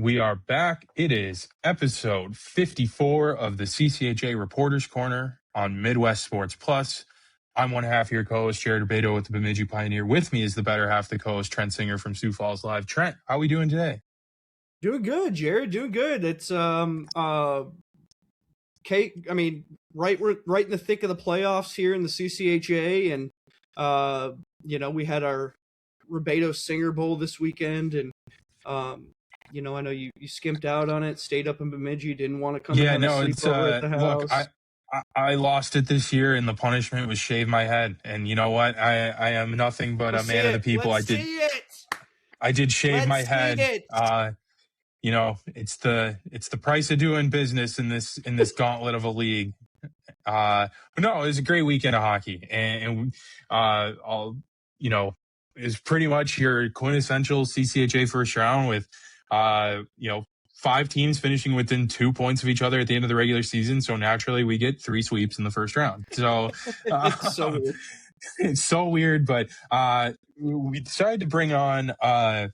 we are back. It is episode 54 of the CCHA Reporters Corner on Midwest Sports Plus. I'm one half of your co-host, Jared Rubado with the Bemidji Pioneer. With me is the better half of the co-host, Trent Singer from Sioux Falls Live. Trent, how are we doing today? Doing good, Jared. Doing good. It's Kate. I mean, we're right in the thick of the playoffs here in the CCHA, and we had our Rubado Singer Bowl this weekend, and I know you skimped out on it, stayed up in Bemidji, didn't want to come. Yeah, no, it's at the house. Look, I lost it this year, and the punishment was shave my head. And you know what? I am nothing but a man of the people. I did shave my head. It's the price of doing business in this gauntlet of a league. But no, it was a great weekend of hockey, and is pretty much your quintessential CCHA first round with 5 teams finishing within 2 points of each other at the end of the regular season. So naturally, we get 3 sweeps in the first round. So it's so weird. It's so weird, but we decided to bring on a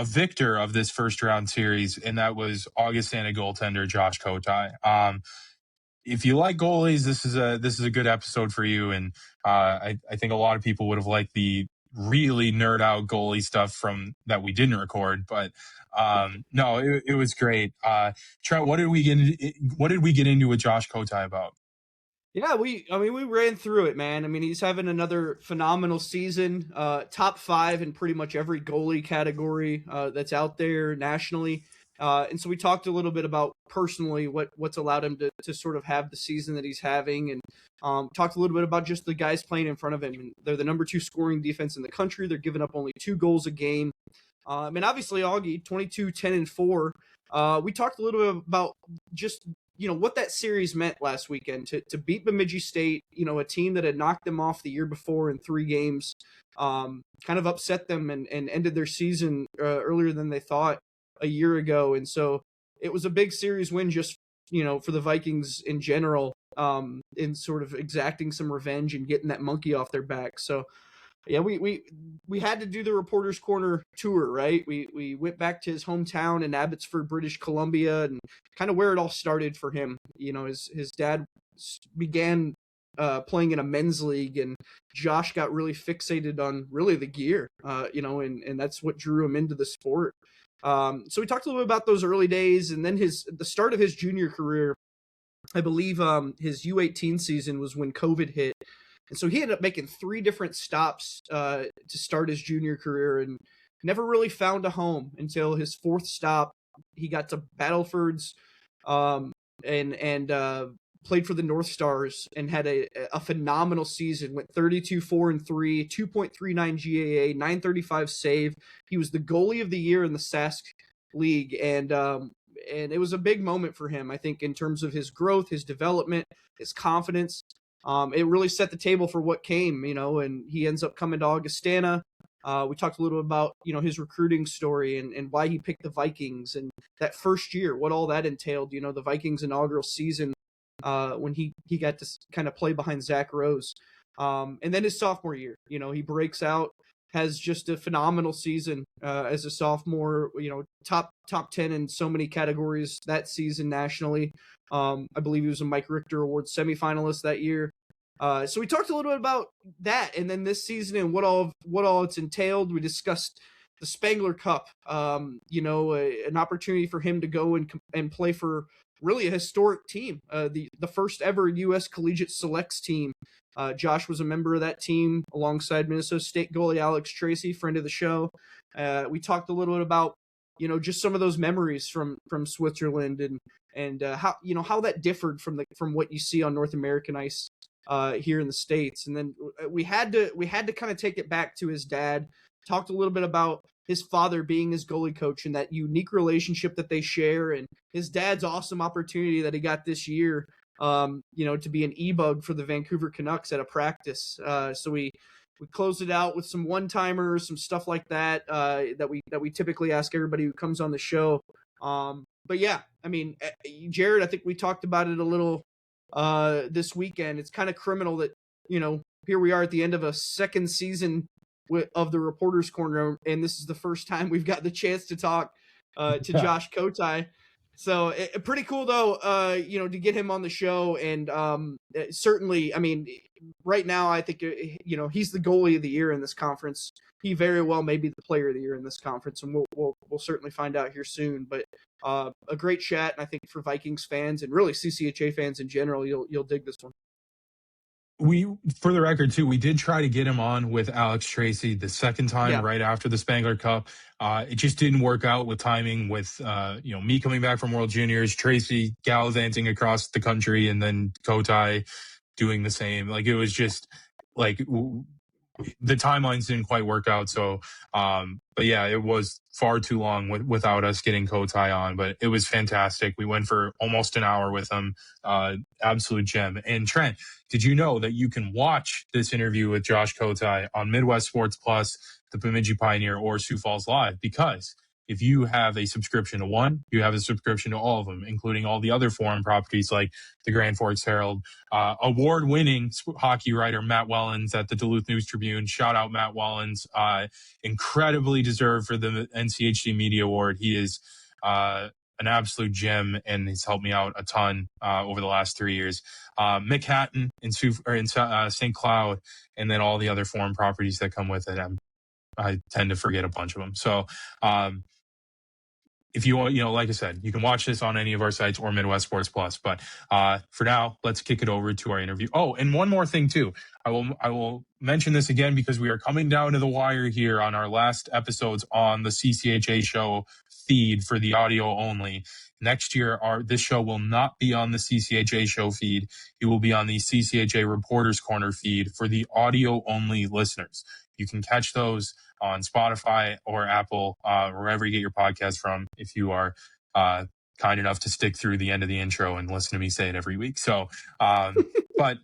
victor of this first round series, and that was Augustana goaltender Josh Kotai. If you like goalies, this is a good episode for you. And I think a lot of people would have liked the really nerd out goalie stuff from that we didn't record, but no, it was great. Trent, what did we get into with Josh Kotai about? Yeah, we ran through it, man. I mean, he's having another phenomenal season, top 5 in pretty much every goalie category that's out there nationally. And so we talked a little bit about personally what's allowed him to sort of have the season that he's having, and talked a little bit about just the guys playing in front of him. And they're the number 2 scoring defense in the country. They're giving up only 2 goals a game. And obviously Augie, 22, 10, and 4. We talked a little bit about just what that series meant last weekend to beat Bemidji State, a team that had knocked them off the year before in 3 games, kind of upset them and ended their season earlier than they thought a year ago. And so it was a big series win just, for the Vikings in general, in sort of exacting some revenge and getting that monkey off their back. So yeah, we had to do the Reporters Corner tour, right? We went back to his hometown in Abbotsford, British Columbia, and kind of where it all started for him. His dad began playing in a men's league, and Josh got really fixated on really the gear, and that's what drew him into the sport. So we talked a little bit about those early days, and then the start of his junior career. I believe his U18 season was when COVID hit. And so he ended up making 3 different stops to start his junior career, and never really found a home until his 4th stop. He got to Battlefords and played for the North Stars and had a phenomenal season. Went 32-4-3, 2.39 GAA, 935 save. He was the goalie of the year in the Sask League, and it was a big moment for him, I think, in terms of his growth, his development, his confidence. It really set the table for what came, and he ends up coming to Augustana. We talked a little bit about, his recruiting story and why he picked the Vikings and that first year, what all that entailed, the Vikings inaugural season when he got to kind of play behind Zach Rose. And then his sophomore year, he breaks out, has just a phenomenal season as a sophomore, top 10 in so many categories that season nationally. I believe he was a Mike Richter Award semifinalist that year. So we talked a little bit about that, and then this season and what all it's entailed. We discussed the Spangler Cup, an opportunity for him to go and play for really a historic team, the first ever U.S. Collegiate Selects team. Josh was a member of that team alongside Minnesota State goalie Alex Tracy, friend of the show. We talked a little bit about just some of those memories from Switzerland and how that differed from what you see on North American ice here in the States. And then we had to kind of take it back to his dad. Talked a little bit about his father being his goalie coach and that unique relationship that they share, and his dad's awesome opportunity that he got this year, to be an e-bug for the Vancouver Canucks at a practice. So we closed it out with some one-timers, some stuff like that, that we typically ask everybody who comes on the show. But yeah, I mean, Jared, I think we talked about it a little this weekend. It's kind of criminal that, here we are at the end of a second season of the Reporters Corner, and this is the first time we've got the chance to talk to Josh Kotai. So pretty cool though, to get him on the show. And certainly, I mean, right now, I think, he's the goalie of the year in this conference. He very well may be the player of the year in this conference, and we'll certainly find out here soon. But a great chat, and I think for Vikings fans and really CCHA fans in general, you'll dig this one. For the record too, we did try to get him on with Alex Tracy the second time right after the Spangler Cup. It just didn't work out with timing with, me coming back from World Juniors, Tracy gallivanting across the country, and then Kotai doing the same. Like, it was just like the timelines didn't quite work out. So, but yeah, it was far too long without us getting Kotai on, but it was fantastic. We went for almost an hour with him. Absolute gem. And Trent, did you know that you can watch this interview with Josh Kotai on Midwest Sports Plus, the Bemidji Pioneer, or Sioux Falls Live? Because if you have a subscription to one, you have a subscription to all of them, including all the other foreign properties like the Grand Forks Herald, award-winning hockey writer Matt Wellens at the Duluth News Tribune. Shout out Matt Wellens, incredibly deserved for the NCHC Media Award. He is an absolute gem, and he's helped me out a ton over the last 3 years. Mick Hatton in St. Cloud, and then all the other foreign properties that come with it. I tend to forget a bunch of them. So, if you want, like I said, you can watch this on any of our sites or Midwest Sports Plus. But for now, let's kick it over to our interview. Oh, and one more thing too. I will mention this again because we are coming down to the wire here on our last episodes on the CCHA show feed for the audio only. Next year, this show will not be on the CCHA show feed. It will be on the CCHA Reporters Corner feed for the audio only listeners. You can catch those on Spotify or Apple, wherever you get your podcast from, if you are kind enough to stick through the end of the intro and listen to me say it every week. So, but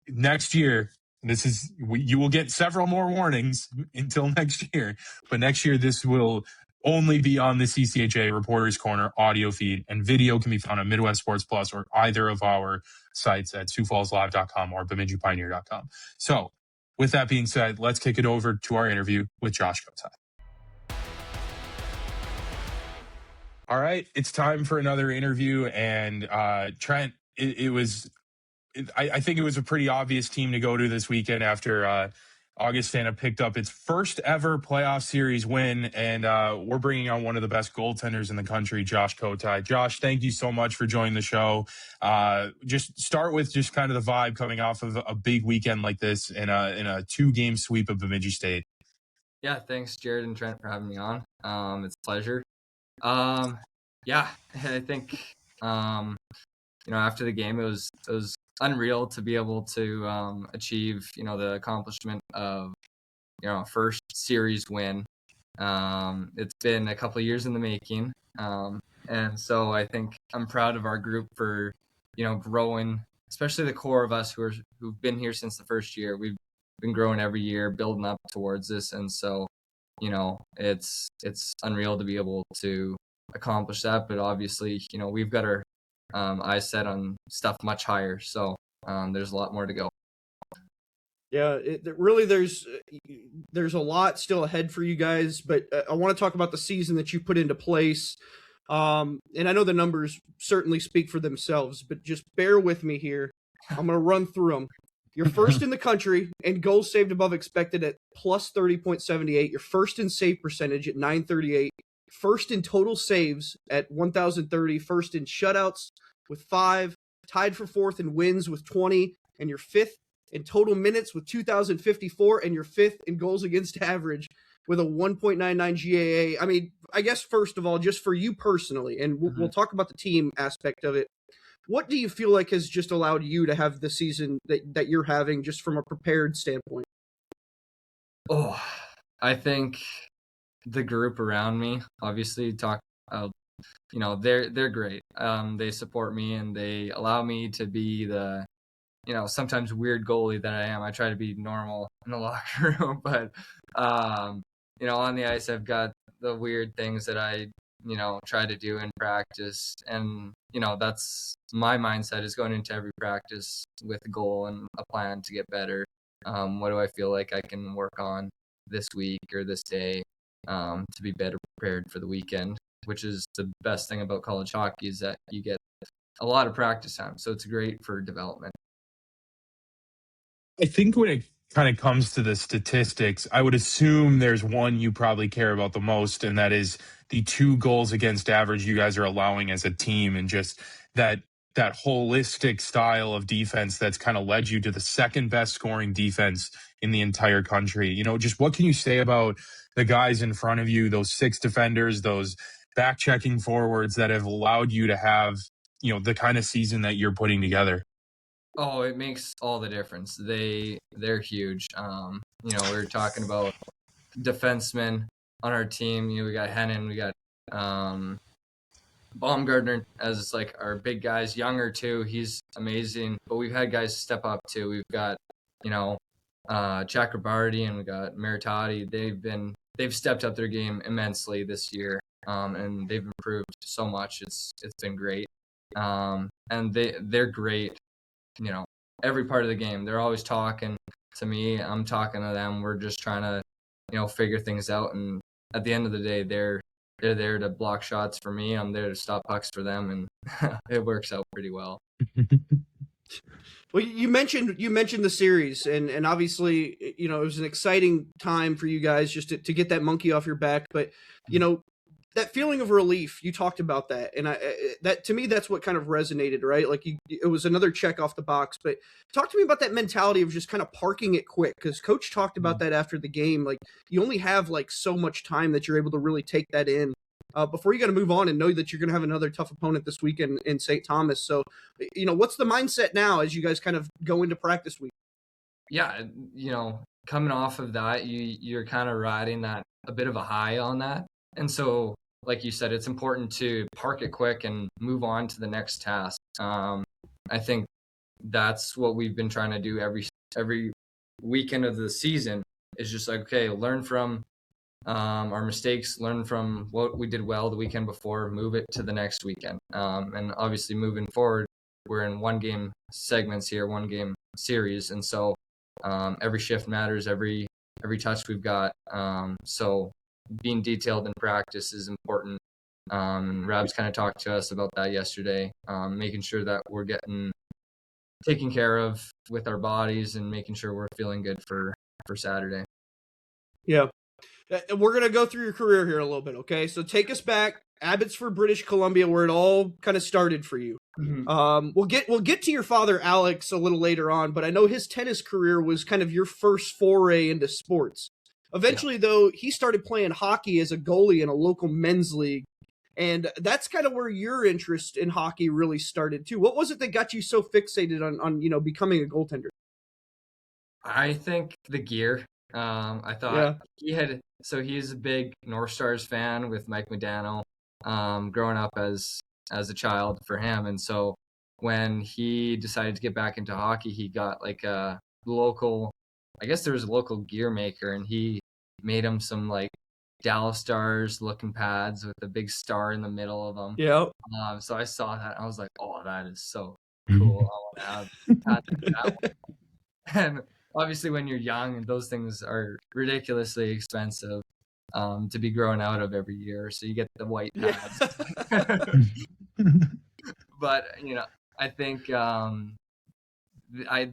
next year, you will get several more warnings until next year. But next year, this will only be on the CCHA Reporters Corner audio feed, and video can be found on Midwest Sports Plus or either of our sites at SiouxFallsLive.com or BemidjiPioneer.com. So, with that being said, let's kick it over to our interview with Josh Kotai. All right, it's time for another interview. And Trent, I think it was a pretty obvious team to go to this weekend after Augustana picked up its first ever playoff series win. And we're bringing on one of the best goaltenders in the country, Josh Kotai. Josh, thank you so much for joining the show. Just start with just kind of the vibe coming off of a big weekend like this in a 2-game sweep of Bemidji State. Yeah, thanks, Jared and Trent, for having me on. It's a pleasure. Yeah, I think after the game, it was unreal to be able to achieve the accomplishment of first series win. It's been a couple of years in the making, and so I think I'm proud of our group for growing, especially the core of us who've been here since the first year. We've been growing every year, building up towards this, and so it's unreal to be able to accomplish that. But obviously we've got our eyes set on stuff much higher, so there's a lot more to go. Yeah, really there's a lot still ahead for you guys, but I want to talk about the season that you put into place. And I know the numbers certainly speak for themselves, but just bear with me here. I'm going to run through them. You're first in the country in goals saved above expected at plus 30.78. You're first in save percentage at 938. First in total saves at 1,030. First in shutouts with 5. Tied for fourth in wins with 20. And you're fifth in total minutes with 2,054. And you're fifth in goals against average with a 1.99 GAA. I mean, I guess first of all, just for you personally, and we'll talk about the team aspect of it. What do you feel like has just allowed you to have the season that you're having just from a prepared standpoint? Oh, I think the group around me, obviously they're great. They support me and they allow me to be the, sometimes weird goalie that I am. I try to be normal in the locker room, but, on the ice, I've got the weird things that I try to do in practice. And, that's my mindset is going into every practice with a goal and a plan to get better. What do I feel like I can work on this week or this day to be better prepared for the weekend? which is the best thing about college hockey, is that you get a lot of practice time. So it's great for development. I think when it kind of comes to the statistics, I would assume there's one you probably care about the most, and that is the 2 goals against average you guys are allowing as a team, and just that holistic style of defense that's kind of led you to the second best scoring defense in the entire country. You know, just what can you say about the guys in front of you, those 6 defenders, those back checking forwards that have allowed you to have, you know, the kind of season that you're putting together? Oh, it makes all the difference. They're huge. We were talking about defensemen on our team. You know, we got Hennon, we got Baumgartner as like our big guys, younger too. He's amazing. But we've had guys step up too. We've got, Chakrabarty and we got Maritati. They've stepped up their game immensely this year. And they've improved so much. It's been great. And they're great. You know, every part of the game. They're always talking to me. I'm talking to them. We're just trying to, figure things out. And at the end of the day, they're there to block shots for me. I'm there to stop pucks for them, and it works out pretty well. Well, you mentioned the series, and obviously, it was an exciting time for you guys just to get that monkey off your back. But that feeling of relief, you talked about that, and that to me, that's what kind of resonated, right? Like it was another check off the box. But talk to me about that mentality of just kind of parking it quick, because Coach talked about that after the game. Like you only have like so much time that you're able to really take that in before you got to move on and know that you're going to have another tough opponent this weekend in St. Thomas. So, what's the mindset now as you guys kind of go into practice week? Yeah, coming off of that, you're kind of riding that a bit of a high on that, and so. Like you said, it's important to park it quick and move on to the next task. I think that's what we've been trying to do every weekend of the season is just like, okay, learn from our mistakes, learn from what we did well the weekend before, move it to the next weekend. And obviously moving forward, we're in 1-game segments here, 1-game series. And so every shift matters, every touch we've got. So being detailed in practice is important. Rabs kind of talked to us about that yesterday, making sure that we're getting taken care of with our bodies and making sure we're feeling good for Saturday. Yeah. We're going to go through your career here a little bit, okay? So take us back, Abbotsford, British Columbia, where it all kind of started for you. Mm-hmm. We'll get to your father, Alex, a little later on, but I know his tennis career was kind of your first foray into sports. Eventually, though, he started playing hockey as a goalie in a local men's league, and that's kind of where your interest in hockey really started, too. What was it that got you so fixated on becoming a goaltender? I think the gear. I thought he's a big North Stars fan with Mike Modano, growing up as a child for him. And so when he decided to get back into hockey, he got like a local, I guess there was a local gear maker, and he made him some like Dallas Stars looking pads with a big star in the middle of them. Yeah. So I saw that. I was like, oh, that is so cool. I want to have pads like that one. And obviously when you're young, those things are ridiculously expensive to be growing out of every year. So you get the white pads. But, I think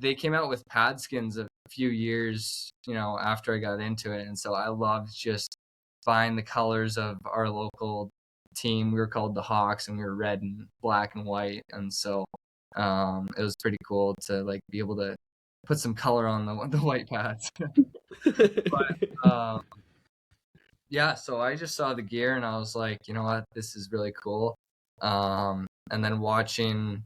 they came out with pad skins a few years, after I got into it. And so I loved just buying the colors of our local team. We were called the Hawks, and we were red and black and white. And so it was pretty cool to like be able to put some color on the white pads. But yeah, so I just saw the gear and I was like, you know what, this is really cool. And then watching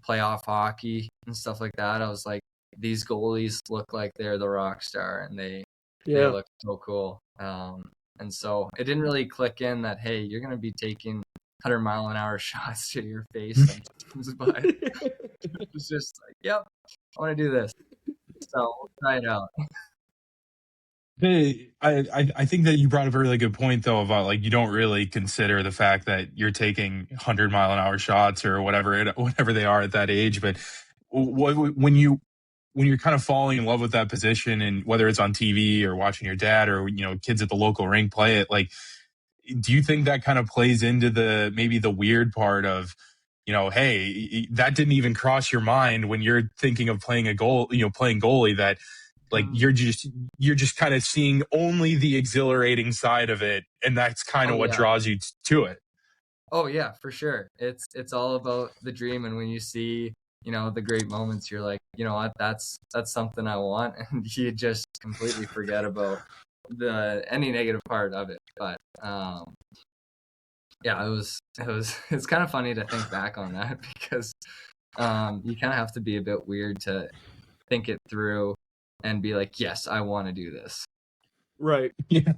playoff hockey and stuff like that, I was like, these goalies look like they're the rock star, and they look so cool. And so it didn't really click in that, hey, you're going to be taking 100-mile-an-hour shots to your face sometimes, but it was just like, yep, I want to do this. So we'll try it out. Hey, I think that you brought up a really good point, though, about like you don't really consider the fact that you're taking 100-mile-an-hour shots or whatever they are at that age. But when you're kind of falling in love with that position, and whether it's on TV or watching your dad or kids at the local rink play it, like do you think that kind of plays into maybe the weird part of, hey, that didn't even cross your mind when you're thinking of playing playing goalie, that like you're just kind of seeing only the exhilarating side of it, and that's kind of what draws you to it. Oh yeah, for sure. It's all about the dream, and when you see, the great moments, you're like, you know what, that's something I want, and you just completely forget about any negative part of it. But yeah, it's kind of funny to think back on that because you kind of have to be a bit weird to think it through and be like, yes, I want to do this. Right. Yeah.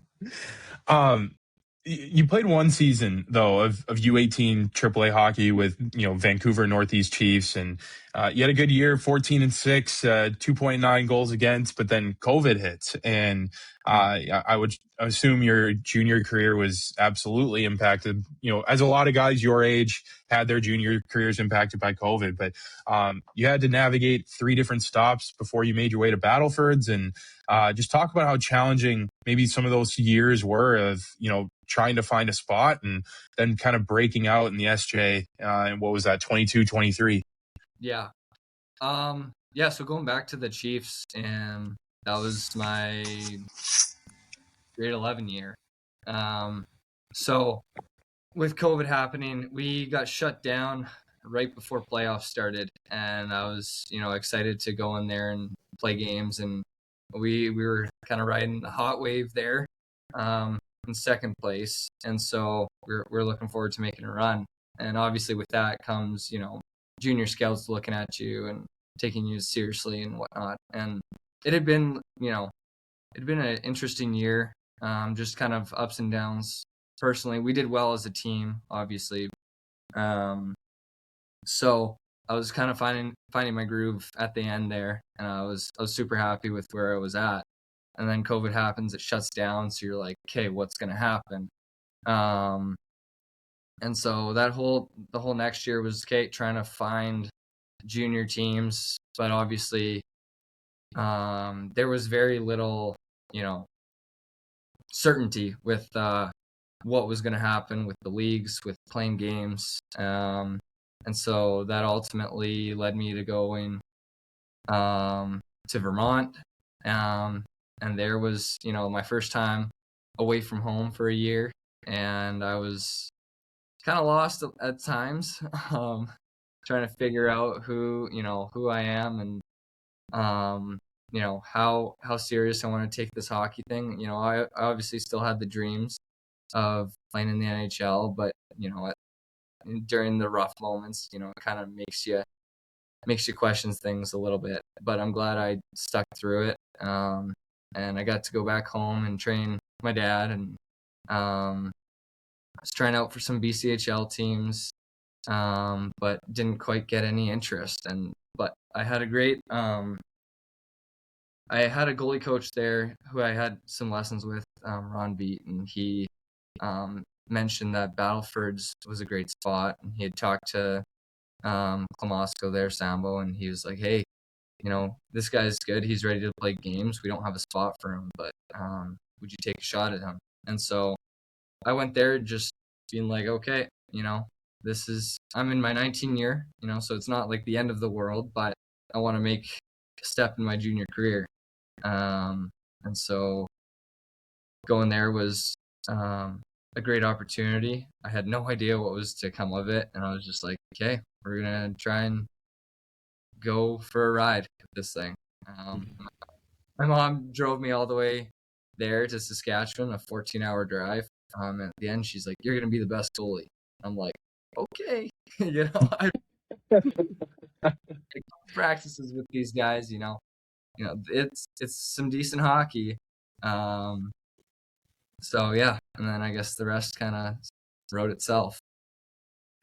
You played one season though of U18 AAA hockey with Vancouver Northeast Chiefs, and you had a good year, 14-6, 2.9 goals against. But then COVID hits, and I would assume your junior career was absolutely impacted. As a lot of guys your age had their junior careers impacted by COVID, but you had to navigate 3 different stops before you made your way to Battleford's, and just talk about how challenging maybe some of those years were of, trying to find a spot and then kind of breaking out in the SJ. And what was that, 22, 23? Yeah. Yeah, so going back to the Chiefs, and that was my grade 11 year. So with COVID happening, we got shut down right before playoffs started, and I was, excited to go in there and play games, and we were kind of riding the hot wave there, in second place, and so we're looking forward to making a run. And obviously with that comes, junior scouts looking at you and taking you seriously and whatnot. And it had been, an interesting year, just kind of ups and downs. Personally, we did well as a team, obviously. So I was kind of finding my groove at the end there, and I was super happy with where I was at. And then COVID happens, it shuts down, so you're like, okay, what's going to happen? And so the whole next year was trying to find junior teams, but obviously there was very little, certainty with what was going to happen with the leagues, with playing games. And so that ultimately led me to going to Vermont. And there was, my first time away from home for a year, and I was kind of lost at times, trying to figure out who I am, and how serious I want to take this hockey thing. I obviously still had the dreams of playing in the NHL, but during the rough moments, it kind of makes you question things a little bit. But I'm glad I stuck through it, and I got to go back home and train my dad, and I was trying out for some BCHL teams, but didn't quite get any interest. But I had a great I had a goalie coach there who I had some lessons with, Ron Beat, and he mentioned that Battleford's was a great spot, and he had talked to Klamosko there, Sambo, and he was like, hey, this guy's good. He's ready to play games. We don't have a spot for him, but would you take a shot at him? And so I went there just being like, okay, I'm in my 19 year, so it's not like the end of the world, but I want to make a step in my junior career. And so going there was a great opportunity. I had no idea what was to come of it, and I was just like, okay, we're gonna try and go for a ride with this thing. My mom drove me all the way there to Saskatchewan, a 14-hour drive. At the end, she's like, you're gonna be the best goalie. I'm like, okay. I practices with these guys, it's some decent hockey. So yeah, and then I guess the rest kind of wrote itself.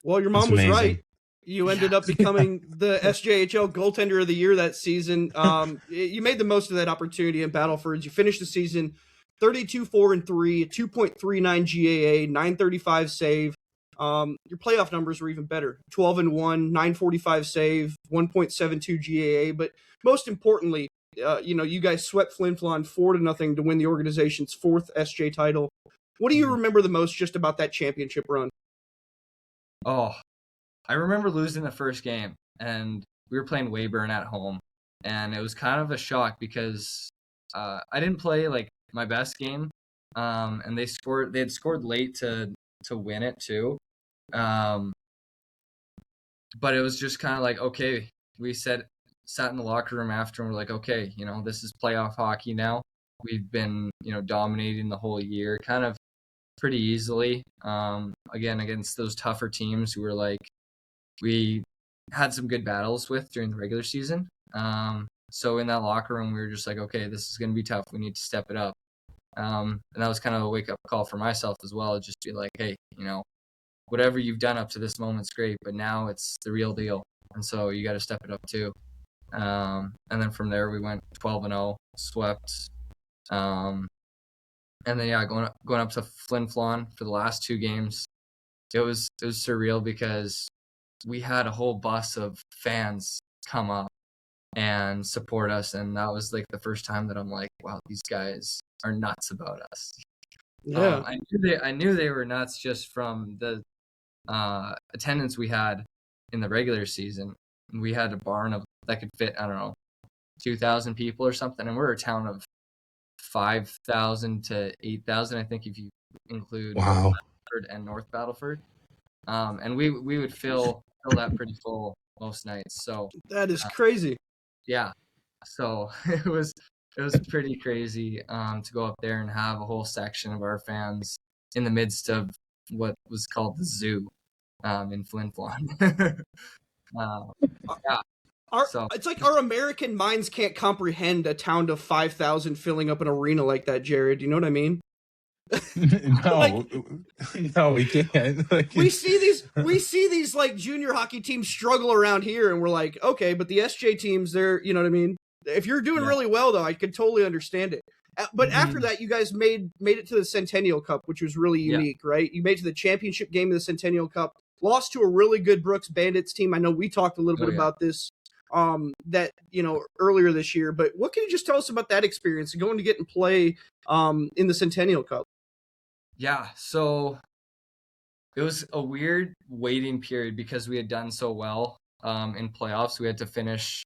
Well, your mom was right. You ended up becoming the SJHL goaltender of the year that season. You made the most of that opportunity in Battleford. You finished the season 32-4-3, 2.39 GAA, 935 save. Your playoff numbers were even better. 12-1, 945 save, 1.72 GAA. But most importantly, you guys swept Flin Flon 4-0 to win the organization's 4th SJ title. What do you remember the most just about that championship run? Oh, I remember losing the first game, and we were playing Weyburn at home, and it was kind of a shock because I didn't play like my best game, and they had scored late to win it too, but it was just kind of like, okay, we sat in the locker room after, and we're like, okay, this is playoff hockey now. We've been dominating the whole year, kind of pretty easily. Again, against those tougher teams who were like, we had some good battles with during the regular season. So in that locker room, we were just like, okay, this is going to be tough. We need to step it up. And that was kind of a wake up call for myself as well. Just be like, hey, whatever you've done up to this moment's great, but now it's the real deal. And so you got to step it up too. And then from there, we went 12-0, swept. And then, yeah, going up to Flin Flon for the last two games. It was surreal because we had a whole bus of fans come up and support us, and that was like the first time that I'm like, wow, these guys are nuts about us. Yeah. I knew they were nuts just from the attendance we had in the regular season. We had a barn that could fit, I don't know, 2,000 people or something, and we're a town of 5,000 to 8,000, I think, if you include both Battleford and North Battleford. And we would fill that pretty full most nights. So that is crazy. Yeah. So it was pretty crazy to go up there and have a whole section of our fans in the midst of what was called the zoo in Flin Flon. Yeah. It's like our American minds can't comprehend a town of 5,000 filling up an arena like that, Jared. You know what I mean? No, no, we can't. We see these like junior hockey teams struggle around here, and we're like, okay, but the SJ teams, they're, you know what I mean? If you're doing really well, though, I could totally understand it. But after that, you guys made it to the Centennial Cup, which was really unique, right? You made it to the championship game of the Centennial Cup, lost to a really good Brooks Bandits team. I know we talked a little bit about this that earlier this year, but what can you just tell us about that experience, going to get and play in the Centennial Cup? Yeah, so it was a weird waiting period because we had done so well in playoffs. We had to finish,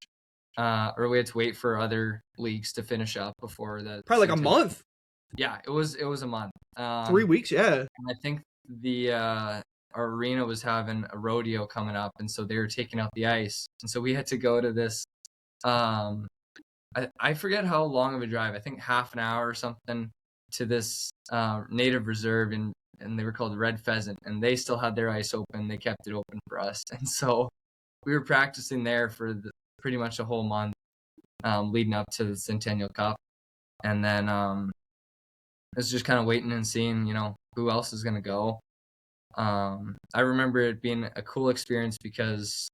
or we had to wait for other leagues to finish up before that. Probably like a month. Yeah, it was a month. 3 weeks, yeah. And I think our arena was having a rodeo coming up, and so they were taking out the ice, and so we had to go to this. I forget how long of a drive. I think half an hour or something to this native reserve, and they were called Red Pheasant, and they still had their ice open. They kept it open for us, and so we were practicing there for pretty much a whole month leading up to the Centennial Cup. And then it was just kind of waiting and seeing who else is going to go. I remember it being a cool experience because,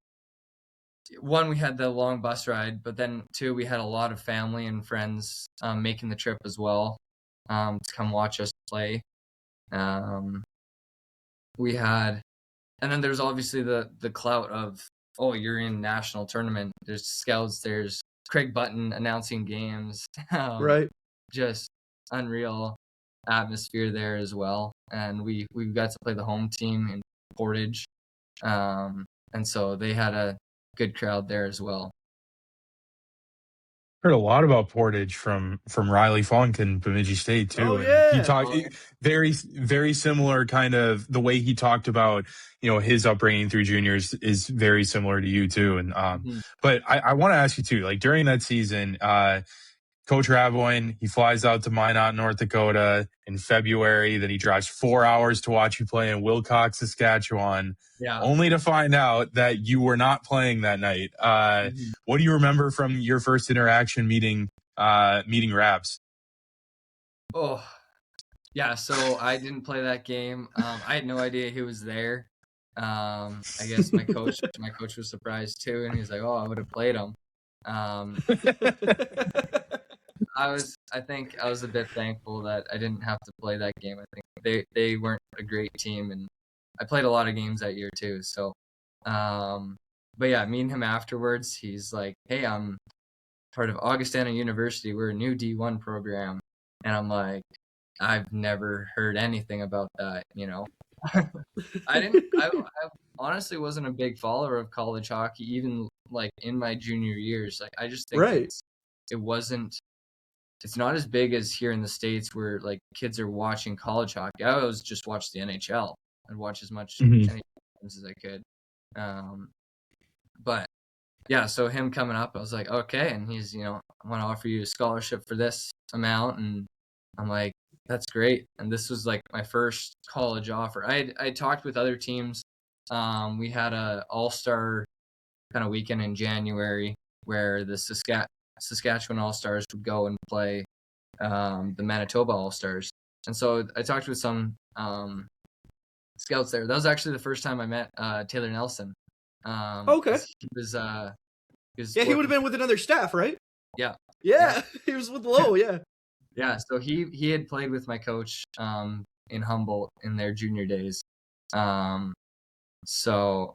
one, we had the long bus ride, but then two, we had a lot of family and friends making the trip as well to come watch us play. We had, and then there's obviously the clout of, oh, you're in national tournament. There's scouts. There's Craig Button announcing games. Right. Just unreal atmosphere there as well. And we got to play the home team in Portage. And so they had a good crowd there as well. Heard a lot about Portage from Riley Funk and Bemidji State too. Oh, yeah. He talked very, very similar kind of the way he talked about, his upbringing through juniors is very similar to you too. And, but I want to ask you too, like during that season, Coach Ravoin, he flies out to Minot, North Dakota in February. Then he drives 4 hours to watch you play in Wilcox, Saskatchewan, only to find out that you were not playing that night. What do you remember from your first interaction meeting Rabs? Oh, yeah. So I didn't play that game. I had no idea he was there. I guess my coach was surprised too, and he's like, "Oh, I would have played him." I think I was a bit thankful that I didn't have to play that game. I think they weren't a great team, and I played a lot of games that year too. So, but yeah, meeting him afterwards, he's like, "Hey, I'm part of Augustana University. We're a new D1 program," and I'm like, I've never heard anything about that, you know. I honestly wasn't a big follower of college hockey, even like in my junior years. Like, I just think Right. it's not as big as here in the States where like kids are watching college hockey. I always just watch the NHL. I'd watch as much NHL games as I could. But yeah, so him coming up, I was like, okay. And he's, I want to offer you a scholarship for this amount. And I'm like, that's great. And this was like my first college offer. I talked with other teams. We had a all-star kind of weekend in January where the Saskatchewan All-Stars would go and play the Manitoba All-Stars. And so I talked with some scouts there. That was actually the first time I met Taylor Nelson. Okay. He was he would have been with another staff, right? Yeah. He was with Lowell. Yeah. Yeah. So he had played with my coach in Humboldt in their junior days. So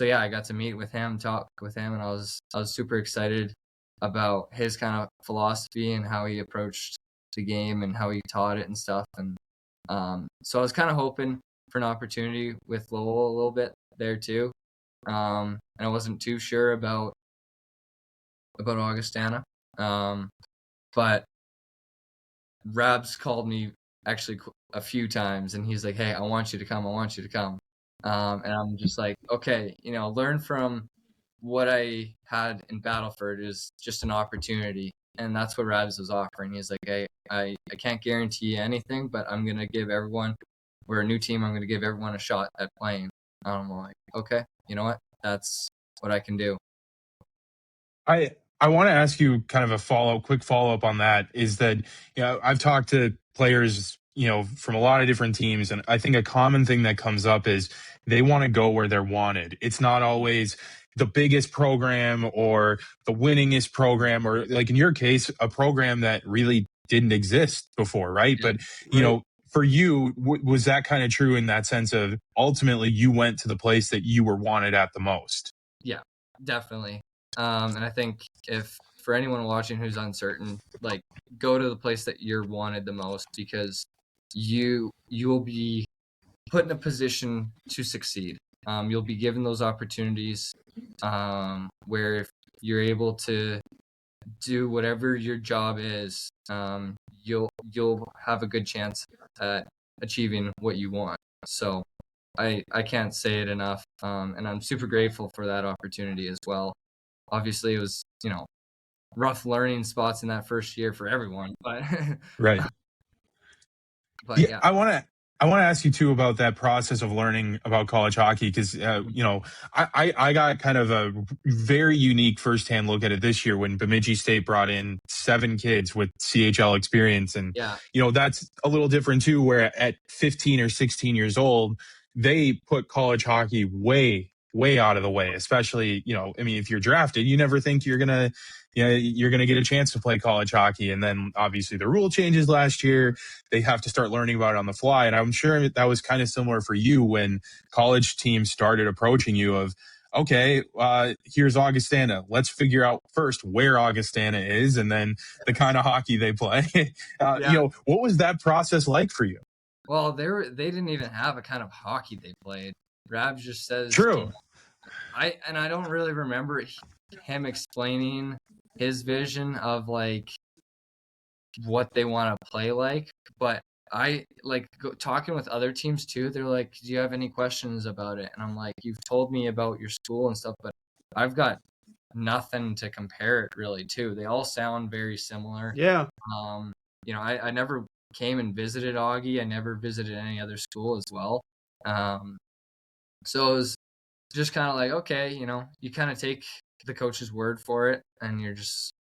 yeah, I got to meet with him, talk with him, and I was super excited about his kind of philosophy and how he approached the game and how he taught it and stuff. And so I was kind of hoping for an opportunity with Lowell a little bit there too. And I wasn't too sure about Augustana. But Rabs called me actually a few times, and he's like, "Hey, I want you to come. I want you to come." And I'm just like, okay, learn from what I had in Battleford is just an opportunity. And that's what Rabs was offering. He's like, hey, I can't guarantee you anything, but I'm going to give everyone, we're a new team, I'm going to give everyone a shot at playing. And I'm like, okay, you know what? That's what I can do. I want to ask you kind of a quick follow up on that is that, I've talked to players, from a lot of different teams. And I think a common thing that comes up is they want to go where they're wanted. It's not always the biggest program or the winningest program, or like in your case, a program that really didn't exist before. Right. Yeah, but, for you, was that kind of true in that sense of ultimately you went to the place that you were wanted at the most? Yeah, definitely. And I think if for anyone watching who's uncertain, like go to the place that you're wanted the most, because you will be put in a position to succeed. You'll be given those opportunities where if you're able to do whatever your job is, you'll have a good chance at achieving what you want. So I can't say it enough, and I'm super grateful for that opportunity as well. Obviously, it was rough learning spots in that first year for everyone, but Right. but yeah. I want to ask you too about that process of learning about college hockey because I got kind of a very unique firsthand look at it this year when Bemidji State brought in 7 kids with CHL experience, and that's a little different too. Where at 15 or 16 years old, they put college hockey way out of the way. Especially if you're drafted, you never think you're gonna get a chance to play college hockey, and then obviously the rule changes last year. They have to start learning about it on the fly. And I'm sure that was kind of similar for you when college teams started approaching you of, okay, here's Augustana. Let's figure out first where Augustana is and then the kind of hockey they play. What was that process like for you? Well, they didn't even have a kind of hockey they played. Rabs just says, true. I don't really remember him explaining his vision of like what they want to play like, but I like talking with other teams too. They're like, do you have any questions about it? And I'm like, you've told me about your school and stuff, but I've got nothing to compare it really to. They all sound very similar. Yeah. I never came and visited Augie. I never visited any other school as well. So it was just kind of like, okay, you kind of take the coach's word for it, and you're just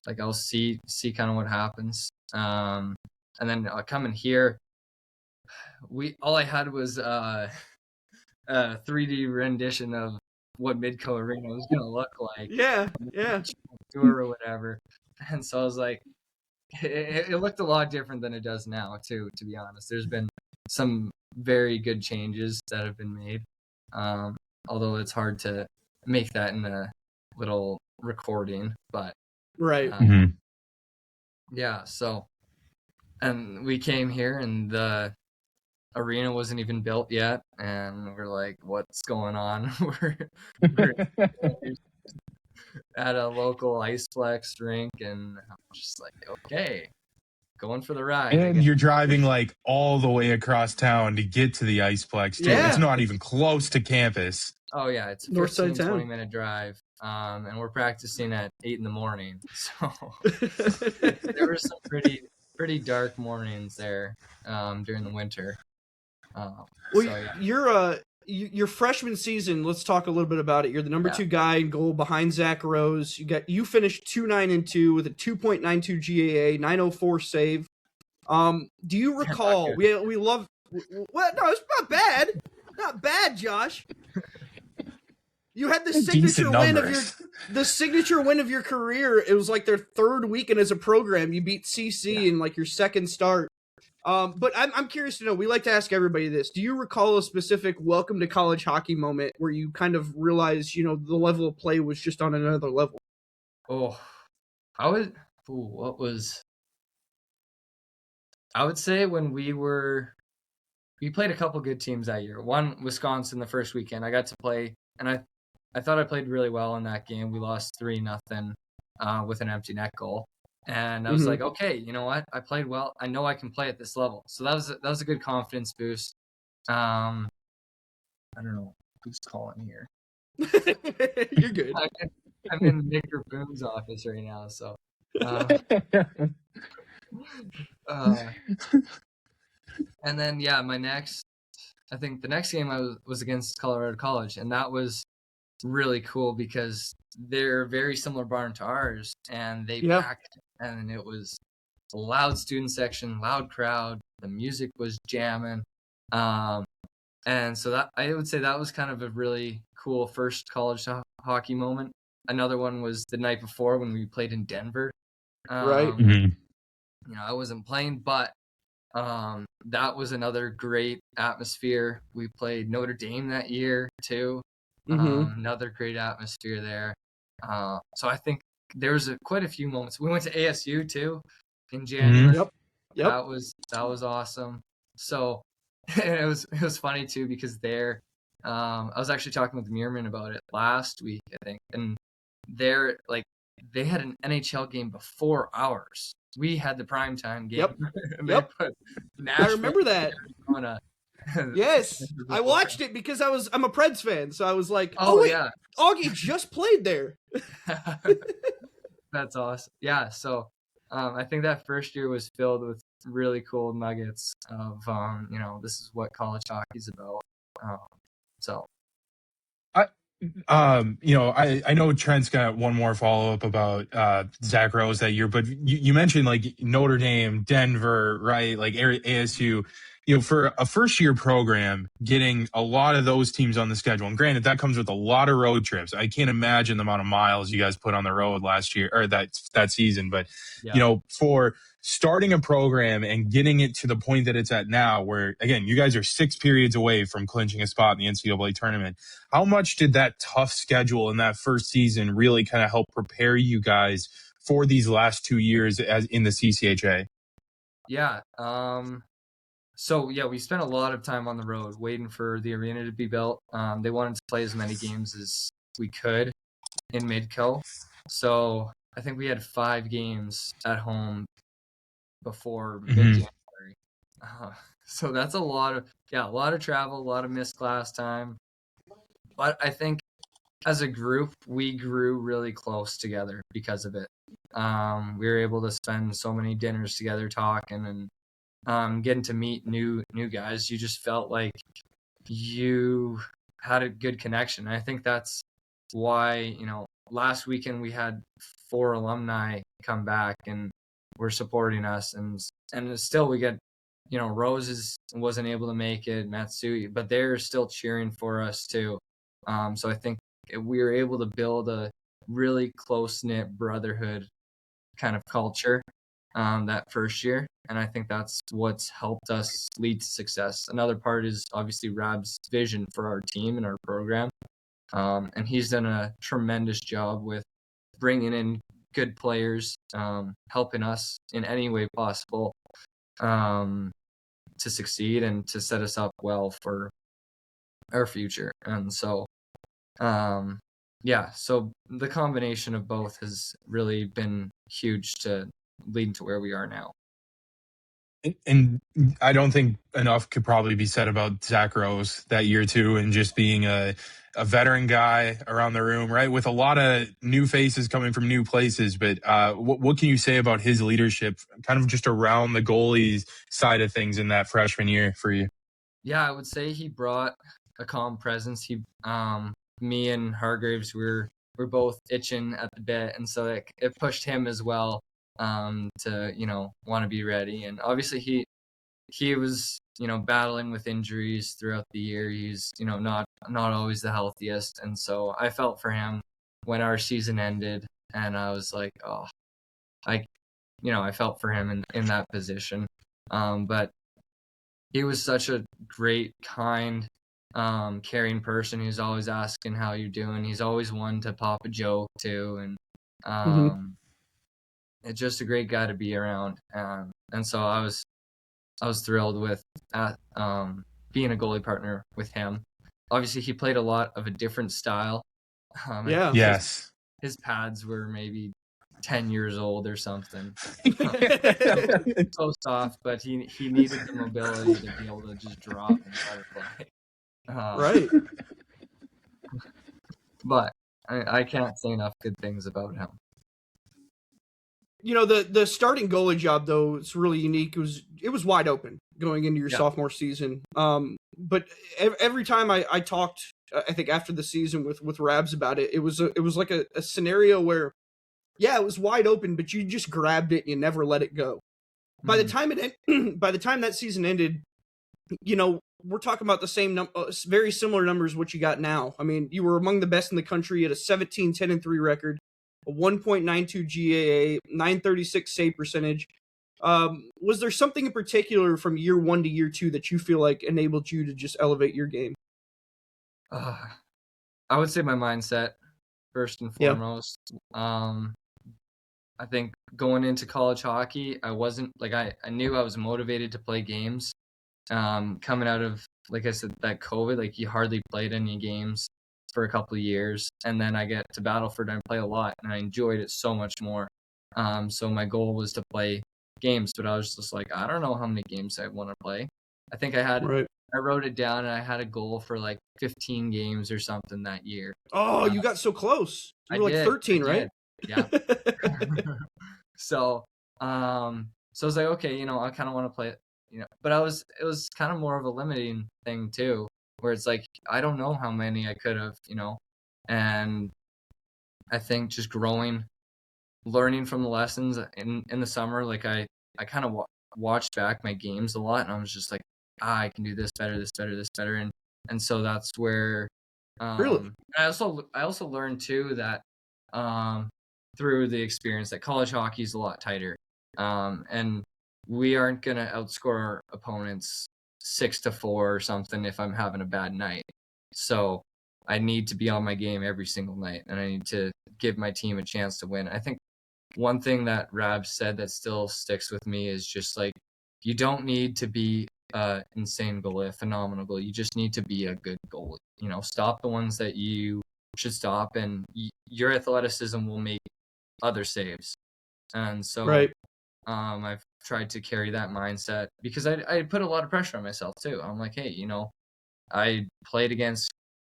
like, I'll see kind of what happens. And then coming here, all I had was a 3D rendition of what Midco Arena was going to look like. Yeah. Tour or whatever. And so I was like, it looked a lot different than it does now, too, to be honest. There's been some very good changes that have been made. Although it's hard to make that in a little recording, but right. Yeah, so And we came here, and the arena wasn't even built yet, and we're like, "What's going on?" we're at a local Iceplex rink, and I'm just like, "Okay, going for the ride." I And guess. you're driving like all the way across town to get to the Iceplex too. It's Yeah. not even close to campus. Oh yeah, it's a North side 15, town. 20-minute drive. And we're practicing at 8 in the morning. So there were some pretty dark mornings there during the winter. Well, So yeah. your freshman season. Let's talk a little bit about it. You're the number Yeah. 2 guy in goal behind Zach Rose. You finished 2.9-2 with a 2.92 GAA, 904 save. Do you recall? We love. Well, no, it's not bad. Not bad, Josh. You had the signature win of your career. It was like their 3rd weekend as a program. You beat CC in like your 2nd start. But I'm curious to know. We like to ask everybody this. Do you recall a specific welcome to college hockey moment where you kind of realized, the level of play was just on another level? Oh, what was? I would say when we played a couple good teams that year. One, Wisconsin, the first weekend. I got to play, and I thought I played really well in that game. We lost 3-0 with an empty net goal. And I was like, okay, you know what? I played well. I know I can play at this level. So that was a good confidence boost. I don't know who's calling here. You're good. I'm in Nick Boone's office right now, so. And then I think the next game I was against Colorado College, and that was really cool because they're very similar barn to ours, and they packed, and it was a loud student section, loud crowd. The music was jamming, and so that I would say that was kind of a really cool first college hockey moment. Another one was the night before when we played in Denver. Right. I wasn't playing, but that was another great atmosphere. We played Notre Dame that year too. Another great atmosphere there. So I think there was quite a few moments. We went to ASU too in January. Yep. That was awesome. So it was funny too because there, I was actually talking with Meerman about it last week, I think, and they had an NHL game before ours. We had the primetime game. Yep. I remember that. Yes, I watched it because I'm a Preds fan, so I was like, oh wait, yeah, Augie just played there. That's awesome. Yeah, so I think that first year was filled with really cool nuggets of this is what college hockey is about. I know Trent's got one more follow up about Zach Rose that year, but you mentioned like Notre Dame, Denver, right? Like ASU. For a first year program, getting a lot of those teams on the schedule, and granted that comes with a lot of road trips. I can't imagine the amount of miles you guys put on the road last year or that season. But for starting a program and getting it to the point that it's at now, where again you guys are 6 periods away from clinching a spot in the NCAA tournament. How much did that tough schedule in that first season really kind of help prepare you guys for these last 2 years as in the CCHA? Yeah. So yeah, we spent a lot of time on the road waiting for the arena to be built. They wanted to play as many games as we could in Midco. So I think we had 5 games at home before mid-January. So that's a lot of travel, a lot of missed class time. But I think as a group, we grew really close together because of it. We were able to spend so many dinners together talking and getting to meet new guys. You just felt like you had a good connection. And I think that's why, last weekend we had 4 alumni come back and were supporting us. And still we get, Roses wasn't able to make it, Matsui, but they're still cheering for us too. So I think we were able to build a really close-knit brotherhood kind of culture that first year. And I think that's what's helped us lead to success. Another part is obviously Rab's vision for our team and our program. And he's done a tremendous job with bringing in good players, helping us in any way possible. to succeed and to set us up well for our future. And so, so the combination of both has really been huge to lead to where we are now. And I don't think enough could probably be said about Zach Rose that year too, and just being a veteran guy around the room, right? With a lot of new faces coming from new places. But what can you say about his leadership, kind of just around the goalies side of things in that freshman year for you? Yeah, I would say he brought a calm presence. Me and Hargraves were both itching at the bit, and so it pushed him as well to want to be ready. And obviously he was battling with injuries throughout the year. He's not always the healthiest, and so I felt for him when our season ended, and I was like, oh, I felt for him in that position. But he was such a great, kind, caring person. He was always asking how you're doing. He's always one to pop a joke too, and it's just a great guy to be around. And so I was thrilled with being a goalie partner with him. Obviously, he played a lot of a different style. Yeah. Yes. His pads were maybe 10 years old or something. So soft, but he needed the mobility to be able to just drop and try to play. Right. But I can't say enough good things about him. The starting goalie job though, it's really unique. It was wide open going into your sophomore season. But every time I talked, I think after the season with Rabs about it, it was like a scenario where, yeah, it was wide open, but you just grabbed it and you never let it go. By the time by the time that season ended, we're talking about the same very similar numbers what you got now. I mean, you were among the best in the country at a 17-10-3 record, a 1.92 GAA, 936 save percentage. Was there something in particular from year 1 to year 2 that you feel like enabled you to just elevate your game? I would say my mindset first and foremost. I think going into college hockey, I wasn't like I knew I was motivated to play games. Coming out of, like I said, that COVID, like you hardly played any games for a couple of years, and then I get to Battleford and I play a lot, and I enjoyed it so much more. So my goal was to play games, but I was just like, I don't know how many games I want to play. I think I wrote it down, and I had a goal for like 15 games or something that year. Oh, you got so close. You were like 13, right? Yeah. So I was like, okay, I kind of want to play it, but it was kind of more of a limiting thing too, where it's like, I don't know how many I could have, and I think just learning from the lessons in the summer, like I kind of watched back my games a lot, and I was just like, I can do this better, and so that's where really. I also learned too that through the experience that college hockey is a lot tighter, and we aren't gonna outscore our opponents 6-4 or something if I'm having a bad night. So I need to be on my game every single night, and I need to give my team a chance to win. I think one thing that Rab said that still sticks with me is just like, you don't need to be insane goalie, a phenomenal goalie. You just need to be a good goalie. Stop the ones that you should stop, and your athleticism will make other saves. And so I've tried to carry that mindset, because I put a lot of pressure on myself too. I'm like, hey, I played against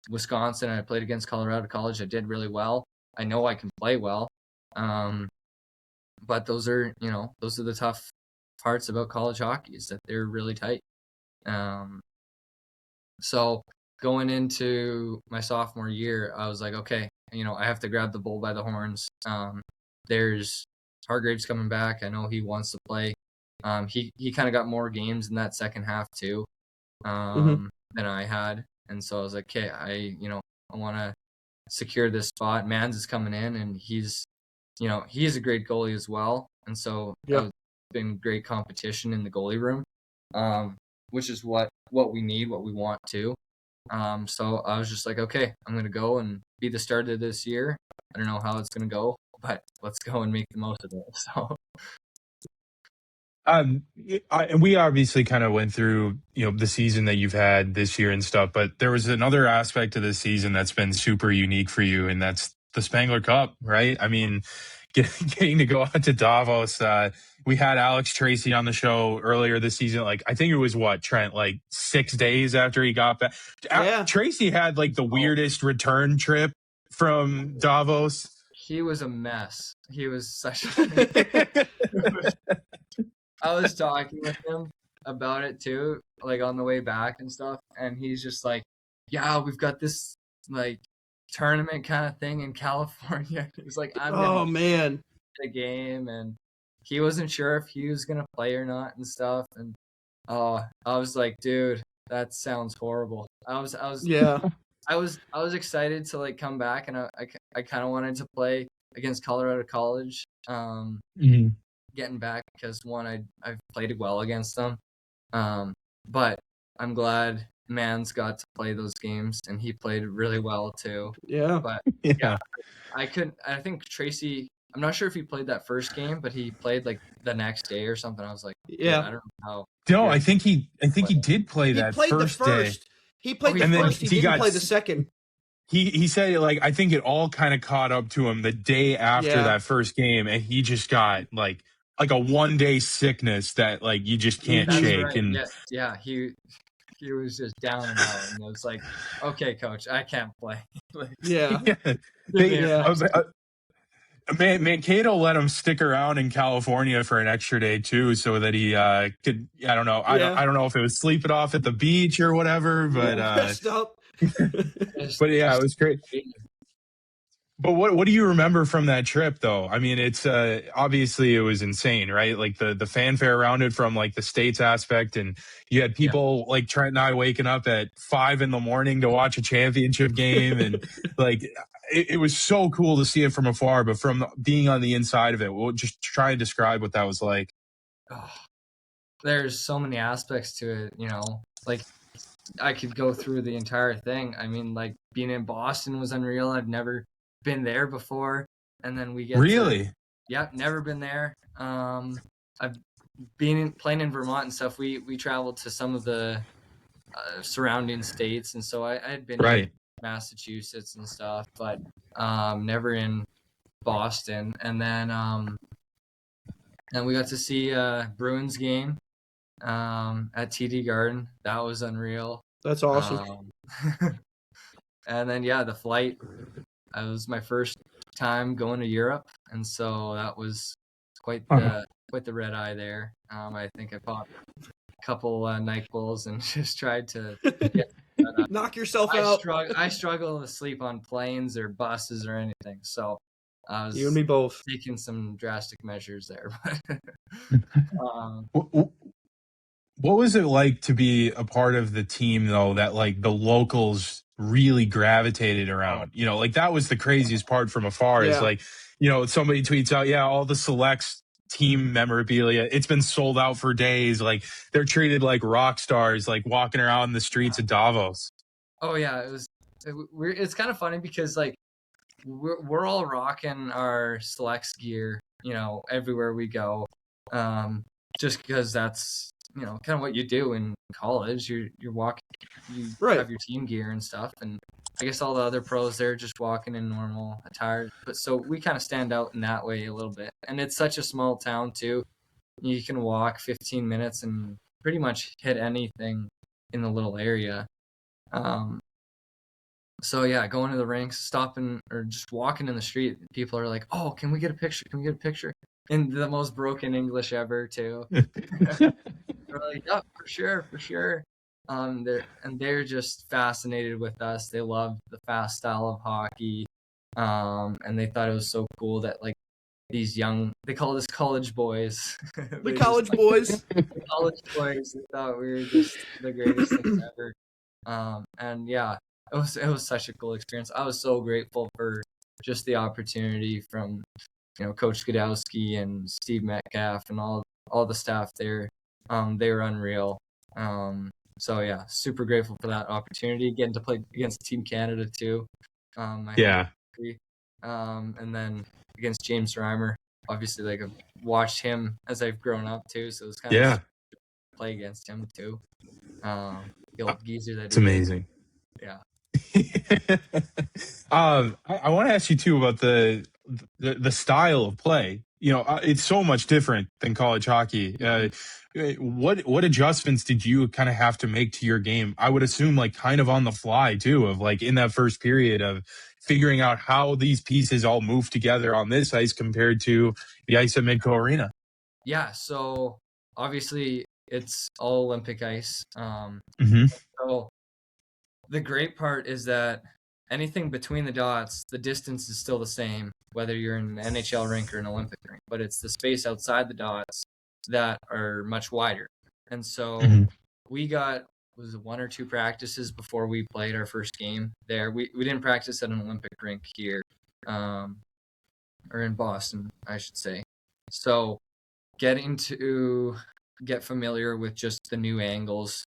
Wisconsin, I played against Colorado College, I did really well. I know I can play well. But those are the tough parts about college hockey, is that they're really tight. So going into my sophomore year, I was like, okay, I have to grab the bull by the horns. There's Hargraves coming back. I know he wants to play. He kind of got more games in that second half too, than I had. And so I was like, okay, I want to secure this spot. Mans is coming in, and he's a great goalie as well. And so it's been great competition in the goalie room, which is what we need, what we want to. So I was just like, okay, I'm going to go and be the starter this year. I don't know how it's going to go, but let's go and make the most of it. So And we obviously kind of went through, the season that you've had this year and stuff, but there was another aspect of this season that's been super unique for you, and that's the Spangler Cup, right? I mean, getting to go out to Davos. We had Alex Tracy on the show earlier this season. Like, I think it was Trent, like 6 days after he got back. Yeah. Tracy had like the weirdest return trip from Davos. He was a mess. He was such Yeah. I was talking with him about it too, like on the way back and stuff, and he's just like, "Yeah, we've got this like tournament kind of thing in California." He's like, "I'm gonna Oh man. play the game," and he wasn't sure if he was gonna play or not and stuff. And I was like, "Dude, that sounds horrible." Yeah. I was excited to like come back, and I kind of wanted to play against Colorado College. Mhm. Getting back because one, I've played well against them, but I'm glad Mans got to play those games and he played really well too. Yeah. But Yeah. I think Tracy, I'm not sure if he played that first game, but he played like the next day or something. I was like, Yeah. I don't know how. No, I think he did play He that played first the day. first. He played the And then first. He he didn't got play the second. He said, like, I think it all kind of caught up to him the day after Yeah. that first game, and he just got like a 1-day sickness that like you just can't That's shake. right. And Yeah, he was just down and out, and it was like, okay, coach, I can't play. Like, Yeah. Mankato let him stick around in California for an extra day too, so that he could. I don't know. I don't know if it was sleeping off at the beach or whatever, but Rest up. but yeah, it was great. But what do you remember from that trip, though? I mean, it's obviously it was insane, right? Like the fanfare around it, from like the states aspect, and you had people like Trent and I waking up at 5 a.m. to watch a championship game, and like it was so cool to see it from afar. But from being on the inside of it, we'll just try and describe what that was like. Oh, there's so many aspects to it, like I could go through the entire thing. I mean, like being in Boston was unreal. I've never been there before, and then we get never been there. I've been playing in Vermont and stuff. We traveled to some of the surrounding states, and so I had been in Massachusetts and stuff, but never in Boston. And then we got to see Bruins game at TD Garden. That was unreal. That's awesome. And then the flight. It was my first time going to Europe, and so that was quite the red eye there. I think I popped a couple NyQuils and just tried to knock yourself out. I struggle to sleep on planes or buses or anything, so I was you and me both taking some drastic measures there. What was it like to be a part of the team, though, that like the locals really gravitated around? Like that was the craziest part from afar. Is like, somebody tweets out, all the selects team memorabilia, it's been sold out for days. Like they're treated like rock stars, like walking around the streets of Davos. Oh yeah, it's kind of funny because like we're all rocking our selects gear, everywhere we go, just because that's kind of what you do in college. You're walking, you have your team gear and stuff, and I guess all the other pros, they're just walking in normal attire. But so we kind of stand out in that way a little bit. And it's such a small town too. You can walk 15 minutes and pretty much hit anything in the little area. So yeah, going to the rinks, stopping or just walking in the street, people are like, "Oh, can we get a picture? Can we get a picture?" In the most broken English ever too. They're like, "Yeah, for sure." They're just fascinated with us. They love the fast style of hockey, and they thought it was so cool that like these they call us college boys. The college boys. The college boys. They thought we were just the greatest things ever. And yeah, it was such a cool experience. I was so grateful for just the opportunity from Coach Godowski and Steve Metcalf and all the staff there. They were unreal. So yeah, super grateful for that opportunity, getting to play against Team Canada too. And then against James Reimer. obviously like I've watched him as I've grown up too, so it's kind of Yeah, play against him too. The old geezer that it's he is. amazing. Yeah. I want to ask you too about the style of play. It's so much different than college hockey. What adjustments did you kind of have to make to your game? I would assume like kind of on the fly too, of like in that first period of figuring out how these pieces all move together on this ice compared to the ice at Midco Arena. Yeah. So obviously it's all Olympic ice. Mm-hmm. So the great part is that anything between the dots, the distance is still the same, whether you're in an NHL rink or an Olympic rink, but it's the space outside the dots that are much wider. And so Mm-hmm. we got, was it 1 or 2 practices before we played our first game there. We didn't practice at an Olympic rink here, or in Boston, I should say. So getting to get familiar with just the new angles.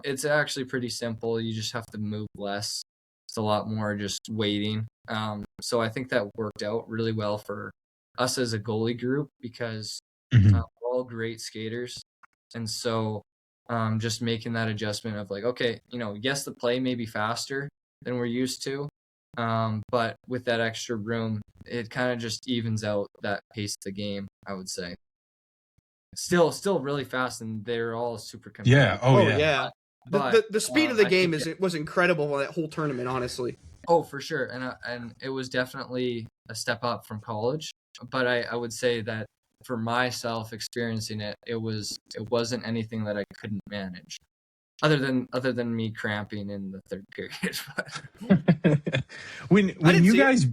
It's actually pretty simple. You just have to move less. It's a lot more just waiting. So I think that worked out really well for us as a goalie group because Mm-hmm. we're all great skaters. And so just making that adjustment of like, okay, yes, the play may be faster than we're used to. But with that extra room, it kind of just evens out that pace of the game, I would say. Still really fast, and they're all super Yeah. competitive. Oh, Oh yeah. yeah. But The speed of the I game think was incredible on that whole tournament, honestly. oh, for sure, and it was definitely a step up from college. But I would say that for myself experiencing it, it wasn't anything that I couldn't manage, other than me cramping in the third period. when I when didn't you see it. guys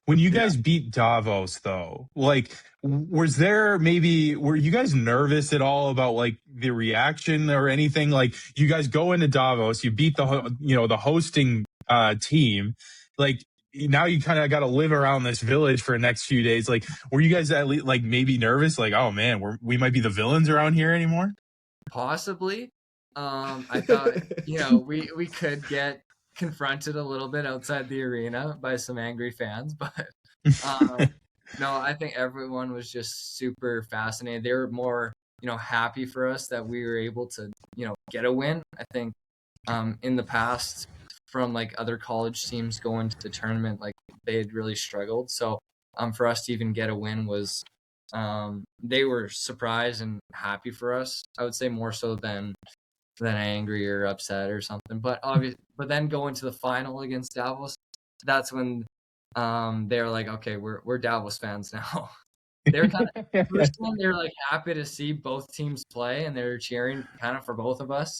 when you Yeah. guys beat Davos, though, like, were you guys nervous at all about like the reaction or anything? Like, you guys go into Davos, you beat the hosting team, like now you kind of got to live around this village for the next few days. Like, were you guys at least like maybe nervous? Like, oh man, we might be the villains around here anymore? Possibly. I thought, we could get confronted a little bit outside the arena by some angry fans, but no, I think everyone was just super fascinated. They were more, happy for us that we were able to, get a win. I think in the past from like other college teams going to the tournament, like they had really struggled. So for us to even get a win was they were surprised and happy for us. I would say more so than angry or upset or something. But then going to the final against Davos, that's when they're like, okay, we're Davos fans now. They're kind of first one, they're like happy to see both teams play and they're cheering kind of for both of us.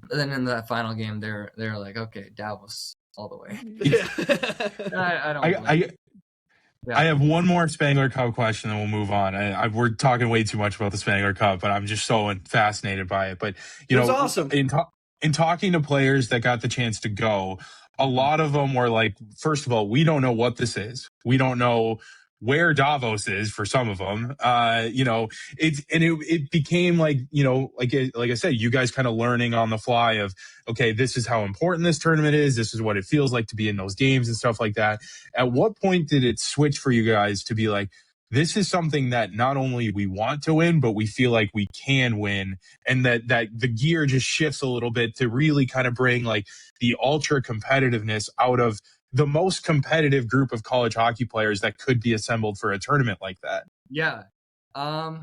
But then in that final game, they're like, okay, Davos all the way. I don't blame. I have one more Spangler Cup question, then we'll move on. We're talking way too much about the Spangler Cup, but I'm just so fascinated by it. But It was awesome. In talking to players that got the chance to go, a lot of them were like, first of all, we don't know what this is. We don't know where Davos is for some of them. It became like, like I said, you guys kind of learning on the fly of, okay, this is how important this tournament is. This is what it feels like to be in those games and stuff like that. At what point did it switch for you guys to be like, this is something that not only we want to win, but we feel like we can win, and that the gear just shifts a little bit to really kind of bring like the ultra competitiveness out of the most competitive group of college hockey players that could be assembled for a tournament like that? Yeah. I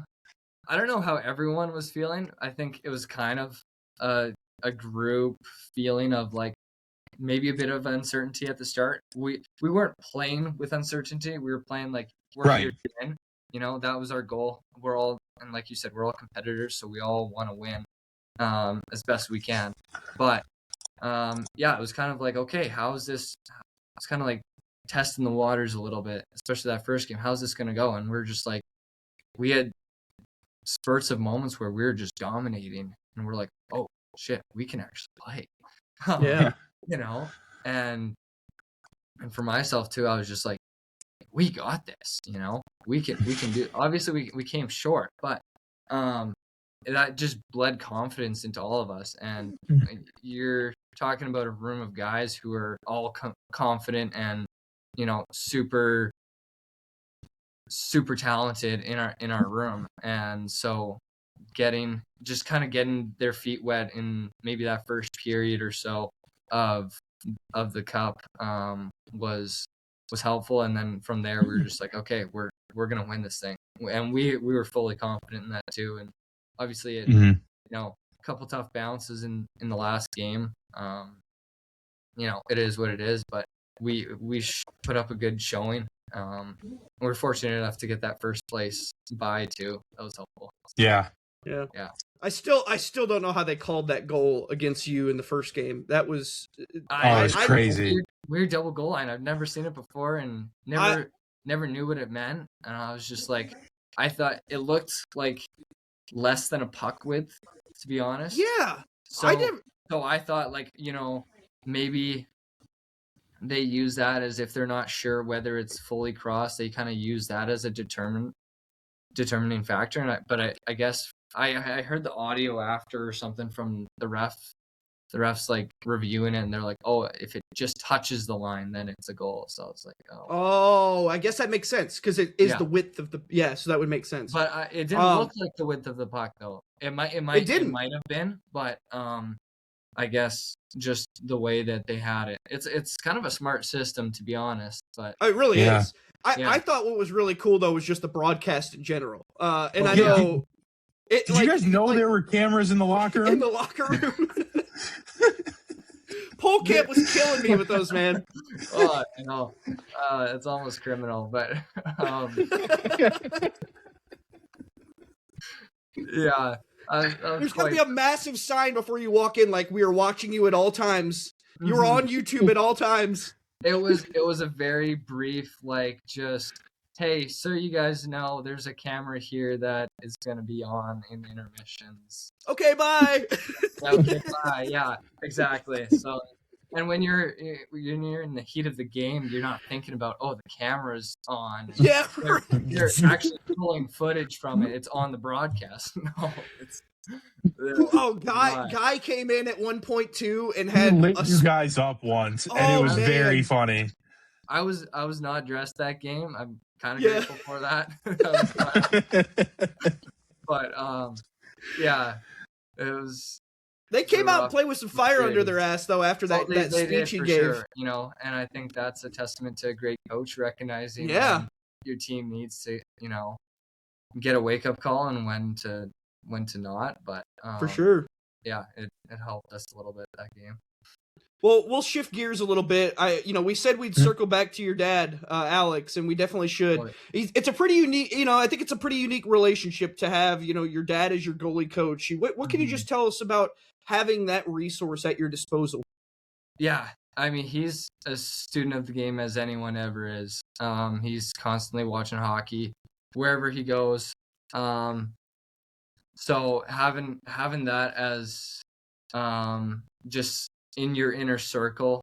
don't know how everyone was feeling. I think it was kind of a group feeling of like maybe a bit of uncertainty at the start. We weren't playing with uncertainty. We were playing like we're here to win. That was our goal. We're all, and like you said, we're all competitors, so we all want to win as best we can. But it was kind of like, okay, how is this? It's kind of like testing the waters a little bit, especially that first game. How's this going to go? And we're just like, we had spurts of moments where we were just dominating, and we're like, oh shit, we can actually play. Yeah. And for myself too, I was just like, we got this, we can do. Obviously we came short, but that just bled confidence into all of us. And you're talking about a room of guys who are all confident and super super talented in our room, and so getting their feet wet in maybe that first period or so of the cup was helpful, and then from there we were just like, okay, we're gonna win this thing, and we were fully confident in that too. And obviously it Mhm. a couple tough bounces in the last game. It is what it is, but we put up a good showing. We're fortunate enough to get that first place bye too. That was helpful. Yeah. Yeah. I still don't know how they called that goal against you in the first game. That was it's crazy. Weird double goal line. I've never seen it before, and never knew what it meant. And I was just like, I thought it looked like less than a puck width, to be honest. Yeah. So I thought, like, maybe they use that as, if they're not sure whether it's fully crossed, they kind of use that as a determining factor. And I guess I heard the audio after or something from the ref. The ref's like reviewing it, and they're like, "Oh, if it just touches the line, then it's a goal." So I was like, "Oh, I guess that makes sense because it is the width of the so that would make sense." But it didn't look like the width of the puck, though. It might have been, but I guess just the way that they had it, it's kind of a smart system, to be honest. But it really is. I thought what was really cool though was just the broadcast in general. And I know. Did you guys know there were cameras in the locker room? In the locker room. Polkamp was killing me with those, man. Oh, I know. It's almost criminal, but yeah. There's gonna be a massive sign before you walk in, like, "We are watching you at all times." You were on YouTube at all times. It was a very brief, like, just, hey, so you guys know there's a camera here that is going to be on in intermissions. Okay, bye. Okay, bye. Yeah, exactly. So, and when you're in the heat of the game, you're not thinking about, oh, the camera's on. Yeah, you're actually pulling footage from it. It's on the broadcast. No, it's. Guy came in at 1.2 and had you guys up once, and it was very funny. I was not dressed that game. I'm kind of grateful for that. But yeah, it was. They came out and played with some fire under their ass though after that speech he gave. Sure, and I think that's a testament to a great coach recognizing when your team needs to, get a wake up call and when to not. But for sure, yeah, it helped us a little bit that game. Well, we'll shift gears a little bit. We said we'd circle back to your dad, Alex, and we definitely should. It's a pretty unique, I think it's a pretty unique relationship to have, your dad as your goalie coach. What can you just tell us about having that resource at your disposal? Yeah, I mean, he's a student of the game as anyone ever is. He's constantly watching hockey wherever he goes. So having that as just in your inner circle,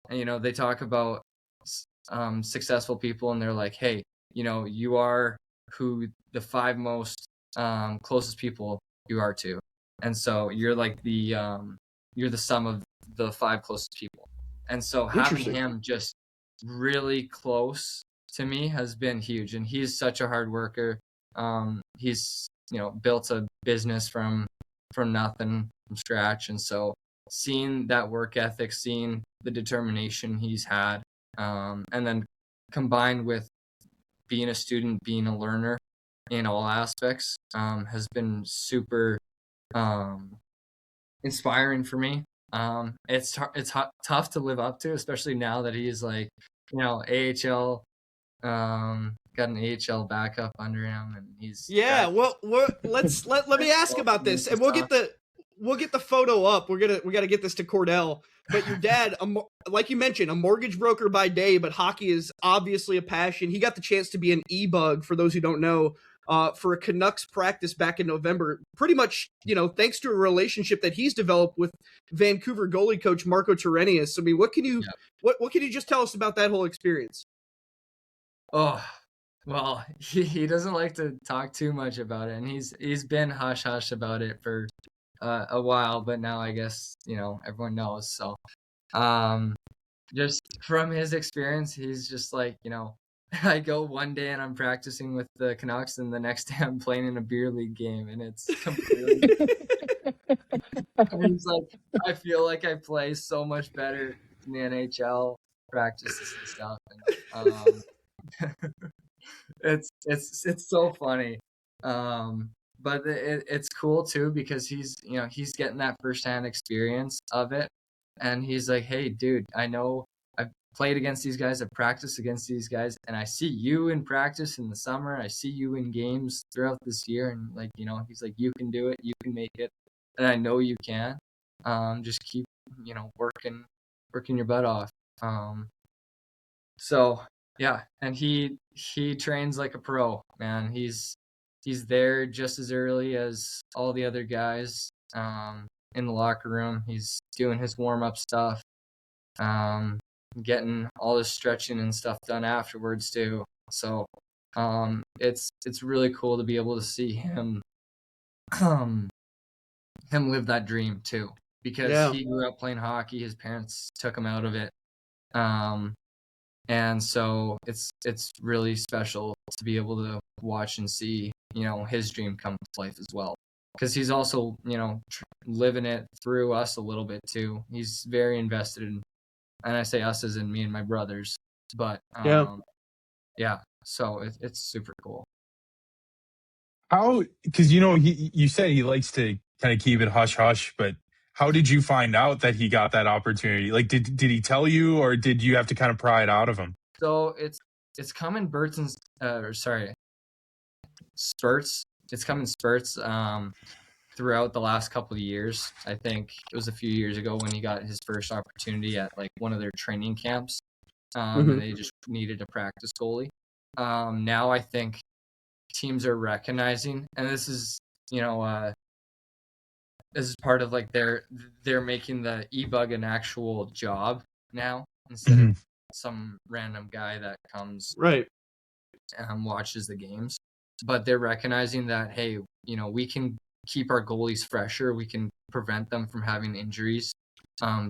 and they talk about successful people, and they're like, hey, you are who the 5 most closest people you are to, and so you're like you're the sum of the 5 closest people. And so having him just really close to me has been huge, and he's such a hard worker. He's built a business from nothing, from scratch, and so seeing that work ethic, seeing the determination he's had, and then combined with being a student, being a learner in all aspects, has been super inspiring for me. It's tough to live up to, especially now that he's like, AHL, got an AHL backup under him, and he's let me ask about this, and we'll get the photo up. We got to get this to Cordell. But your dad, like you mentioned, a mortgage broker by day, but hockey is obviously a passion. He got the chance to be an e-bug, for those who don't know, for a Canucks practice back in November. Pretty much, thanks to a relationship that he's developed with Vancouver goalie coach Marco Terenius. I mean, what can you just tell us about that whole experience? Oh, well, he doesn't like to talk too much about it, and he's been hush hush about it for a while, but now I guess everyone knows. So just from his experience, he's just like, I go one day and I'm practicing with the Canucks, and the next day I'm playing in a beer league game, and it's completely. He's like, I feel like I play so much better in the NHL practices and stuff, and it's so funny. But it's cool too because he's getting that firsthand experience of it, and he's like, hey, dude, I know I've played against these guys, I've practiced against these guys, and I see you in practice in the summer, I see you in games throughout this year, and like, he's like, you can do it, you can make it, and I know you can. Just keep, working your butt off. So yeah, and he trains like a pro, man. He's there just as early as all the other guys in the locker room. He's doing his warm-up stuff, getting all his stretching and stuff done afterwards too. So it's really cool to be able to see him live that dream too, because he grew up playing hockey. His parents took him out of it. And so it's really special to be able to watch and see, his dream come to life as well. Because he's also, living it through us a little bit too. He's very invested in, and I say us as in me and my brothers, but yeah. So it's super cool. How? Because you said he likes to kind of keep it hush hush, but how did you find out that he got that opportunity? Like, did he tell you, or did you have to kind of pry it out of him? So it's come in spurts. It's come in spurts throughout the last couple of years. I think it was a few years ago when he got his first opportunity at like one of their training camps, and they just needed a practice goalie. Now I think teams are recognizing, and this is this is part of like they're making the e-bug an actual job now instead of some random guy that comes and watches the games. But they're recognizing that, hey, we can keep our goalies fresher, we can prevent them from having injuries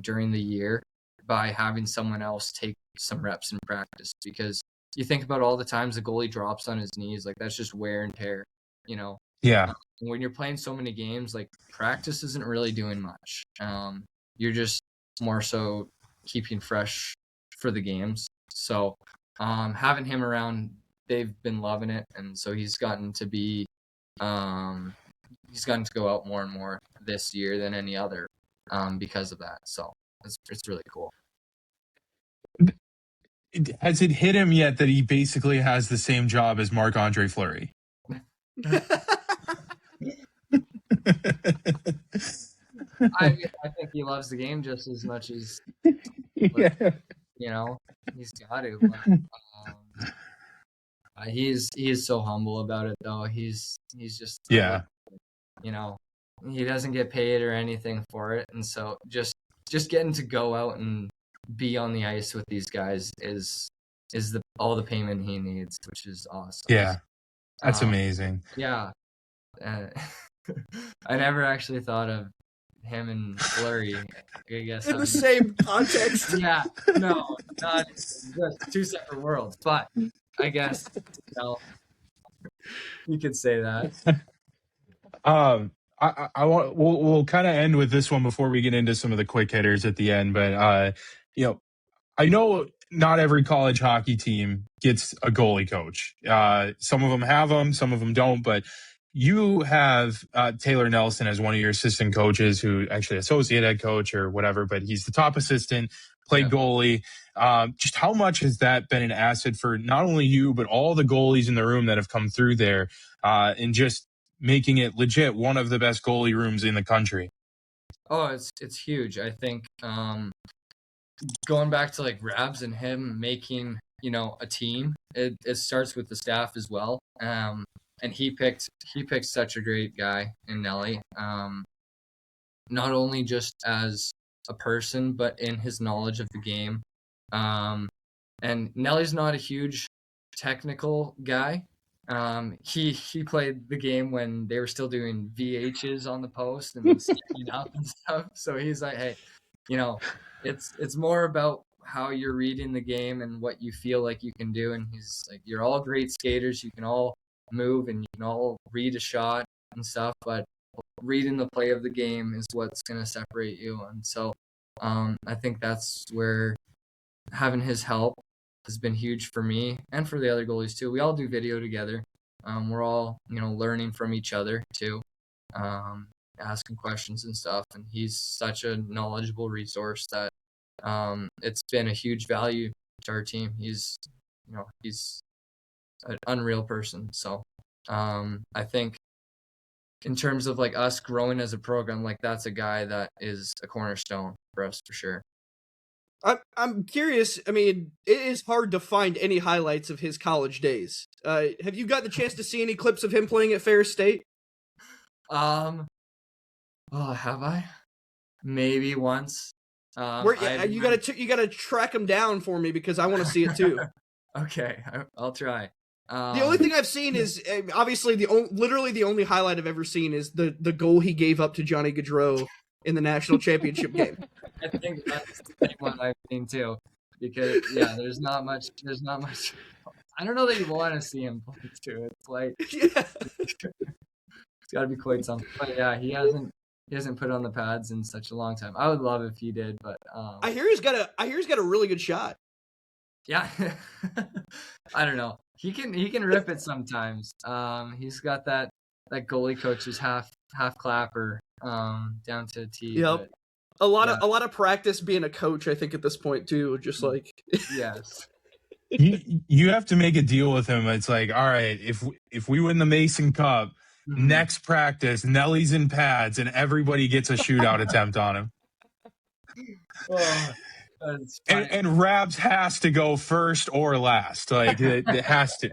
during the year by having someone else take some reps in practice. Because you think about all the times the goalie drops on his knees, like that's just wear and tear, Yeah. When you're playing so many games, like practice isn't really doing much. You're just more so keeping fresh for the games. So having him around, they've been loving it, and so he's gotten to be he's gotten to go out more and more this year than any other because of that. So it's really cool. Has it hit him yet that he basically has the same job as Marc-Andre Fleury? I think he loves the game just as much as he's got to. But, he is so humble about it, though. He's just he doesn't get paid or anything for it, and so just getting to go out and be on the ice with these guys is all the payment he needs, which is awesome. Yeah, that's amazing. Yeah. I never actually thought of him and Fleury, I guess. In the same context. Yeah, no, not just two separate worlds, but I guess, you could say that. I want we'll kind of end with this one before we get into some of the quick hitters at the end, but I know not every college hockey team gets a goalie coach. Some of them have them, some of them don't, but you have Taylor Nelson as one of your assistant coaches, who actually associate head coach or whatever, but he's the top assistant, played goalie. Just how much has that been an asset for not only you, but all the goalies in the room that have come through there, and just making it legit one of the best goalie rooms in the country? Oh, it's huge. I think going back to like Rabs and him making a team, it starts with the staff as well. And he picked such a great guy in Nelly, not only just as a person, but in his knowledge of the game. And Nelly's not a huge technical guy. He played the game when they were still doing VHs on the post and stepping up and stuff. So he's like, hey, it's more about how you're reading the game and what you feel like you can do. And he's like, you're all great skaters. You can all move and you can all read a shot and stuff, but reading the play of the game is what's going to separate you. And so I think that's where having his help has been huge for me and for the other goalies too. We all do video together. We're all, learning from each other too, asking questions and stuff. And he's such a knowledgeable resource that it's been a huge value to our team. He's an unreal person. So I think in terms of like us growing as a program, like that's a guy that is a cornerstone for us for sure. I'm curious. I mean, it is hard to find any highlights of his college days. Have you gotten the chance to see any clips of him playing at Ferris State? Have I? Maybe once. You gotta track him down for me because I want to see it too. Okay, I'll try. The only thing I've seen is obviously literally the only highlight I've ever seen is the goal he gave up to Johnny Gaudreau in the national championship game. I think that's the same one I've seen too, because there's not much. I don't know that you want to see him play too. It's like it's got to be quite something. But yeah, he hasn't put on the pads in such a long time. I would love if he did, but I hear he's got a really good shot. Yeah, I don't know. He can rip it sometimes. He's got that goalie coach's half clapper down to a T. Yep. A lot of practice being a coach, I think, at this point too. Just like yes. You have to make a deal with him. It's like, all right, if we win the Mason Cup, next practice, Nelly's in pads, and everybody gets a shootout attempt on him. Oh, and Rabs has to go first or last. Like it has to.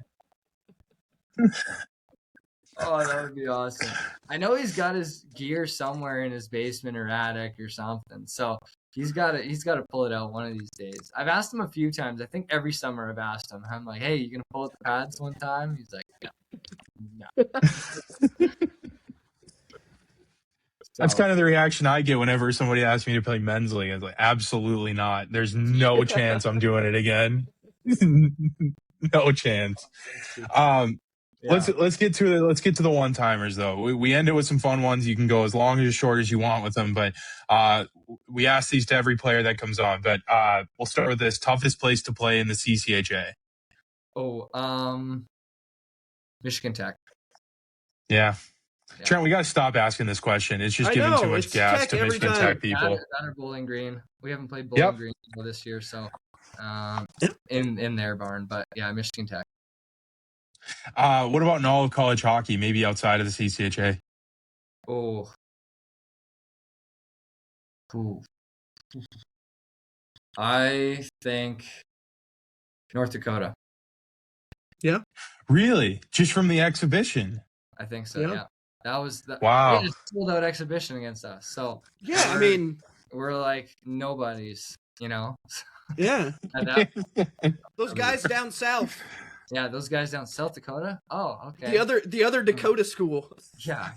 Oh, that would be awesome. I know he's got his gear somewhere in his basement or attic or something. So he's got to pull it out one of these days. I've asked him a few times. I think every summer I've asked him. I'm like, hey, you gonna pull out the pads one time? He's like, no. That's kind of the reaction I get whenever somebody asks me to play men's league. It's like, absolutely not. There's no chance I'm doing it again. No chance. Let's get to the one timers though. We end it with some fun ones. You can go as long or as short as you want with them, but we ask these to every player that comes on. But we'll start with this: toughest place to play in the CCHA. Michigan Tech. Yeah. Trent, we got to stop asking this question. It's just giving too much gas to Michigan Tech people. That or Bowling Green. We haven't played Bowling Green this year, so in their barn. But yeah, Michigan Tech. What about in all of college hockey? Maybe outside of the CCHA. I think North Dakota. Yeah. Really? Just from the exhibition? I think so. Yeah. That was wow. They just sold out exhibition against us. So yeah, I mean, we're like nobodies, Yeah. Those guys down south. Yeah, those guys down South Dakota. Oh, okay. The other Dakota school. Yeah.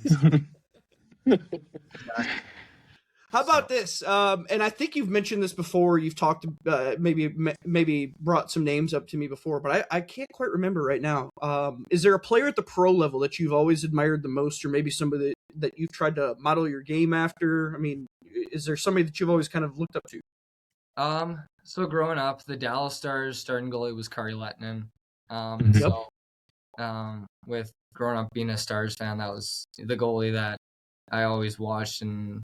How about this? And I think you've mentioned this before. You've talked, maybe brought some names up to me before, but I can't quite remember right now. Is there a player at the pro level that you've always admired the most, or maybe somebody that you've tried to model your game after? I mean, is there somebody that you've always kind of looked up to? So growing up, the Dallas Stars starting goalie was Kari Lehtinen. With growing up being a Stars fan, that was the goalie that I always watched and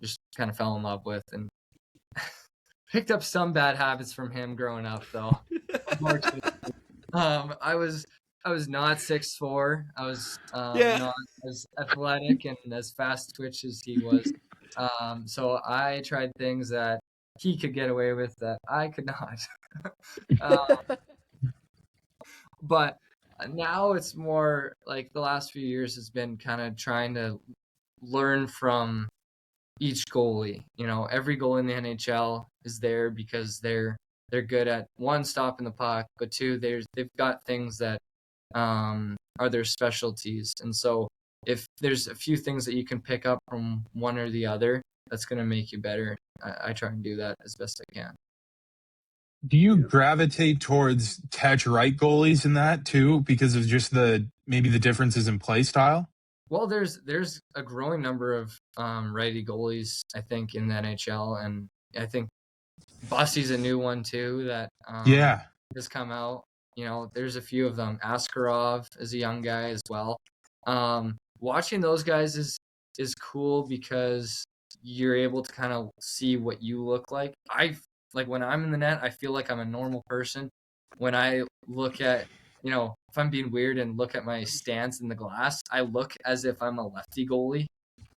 just kind of fell in love with, and picked up some bad habits from him growing up though. I was not 6'4". I was not as athletic and as fast twitch as he was. So I tried things that he could get away with that I could not. But now it's more like the last few years has been kind of trying to learn from each goalie. Every goal in the NHL is there because they're good at, one, stopping the puck, but two, they've got things that are their specialties. And so if there's a few things that you can pick up from one or the other, that's going to make you better. I try and do that as best I can. Do you gravitate towards catch right goalies in that too, because of just maybe the differences in play style? Well, there's a growing number of righty goalies, I think, in the NHL, and I think Bussy's a new one too that has come out. There's a few of them. Askarov is a young guy as well. Watching those guys is cool because you're able to kind of see what you look like. Like when I'm in the net, I feel like I'm a normal person. When I look at, if I'm being weird and look at my stance in the glass, I look as if I'm a lefty goalie.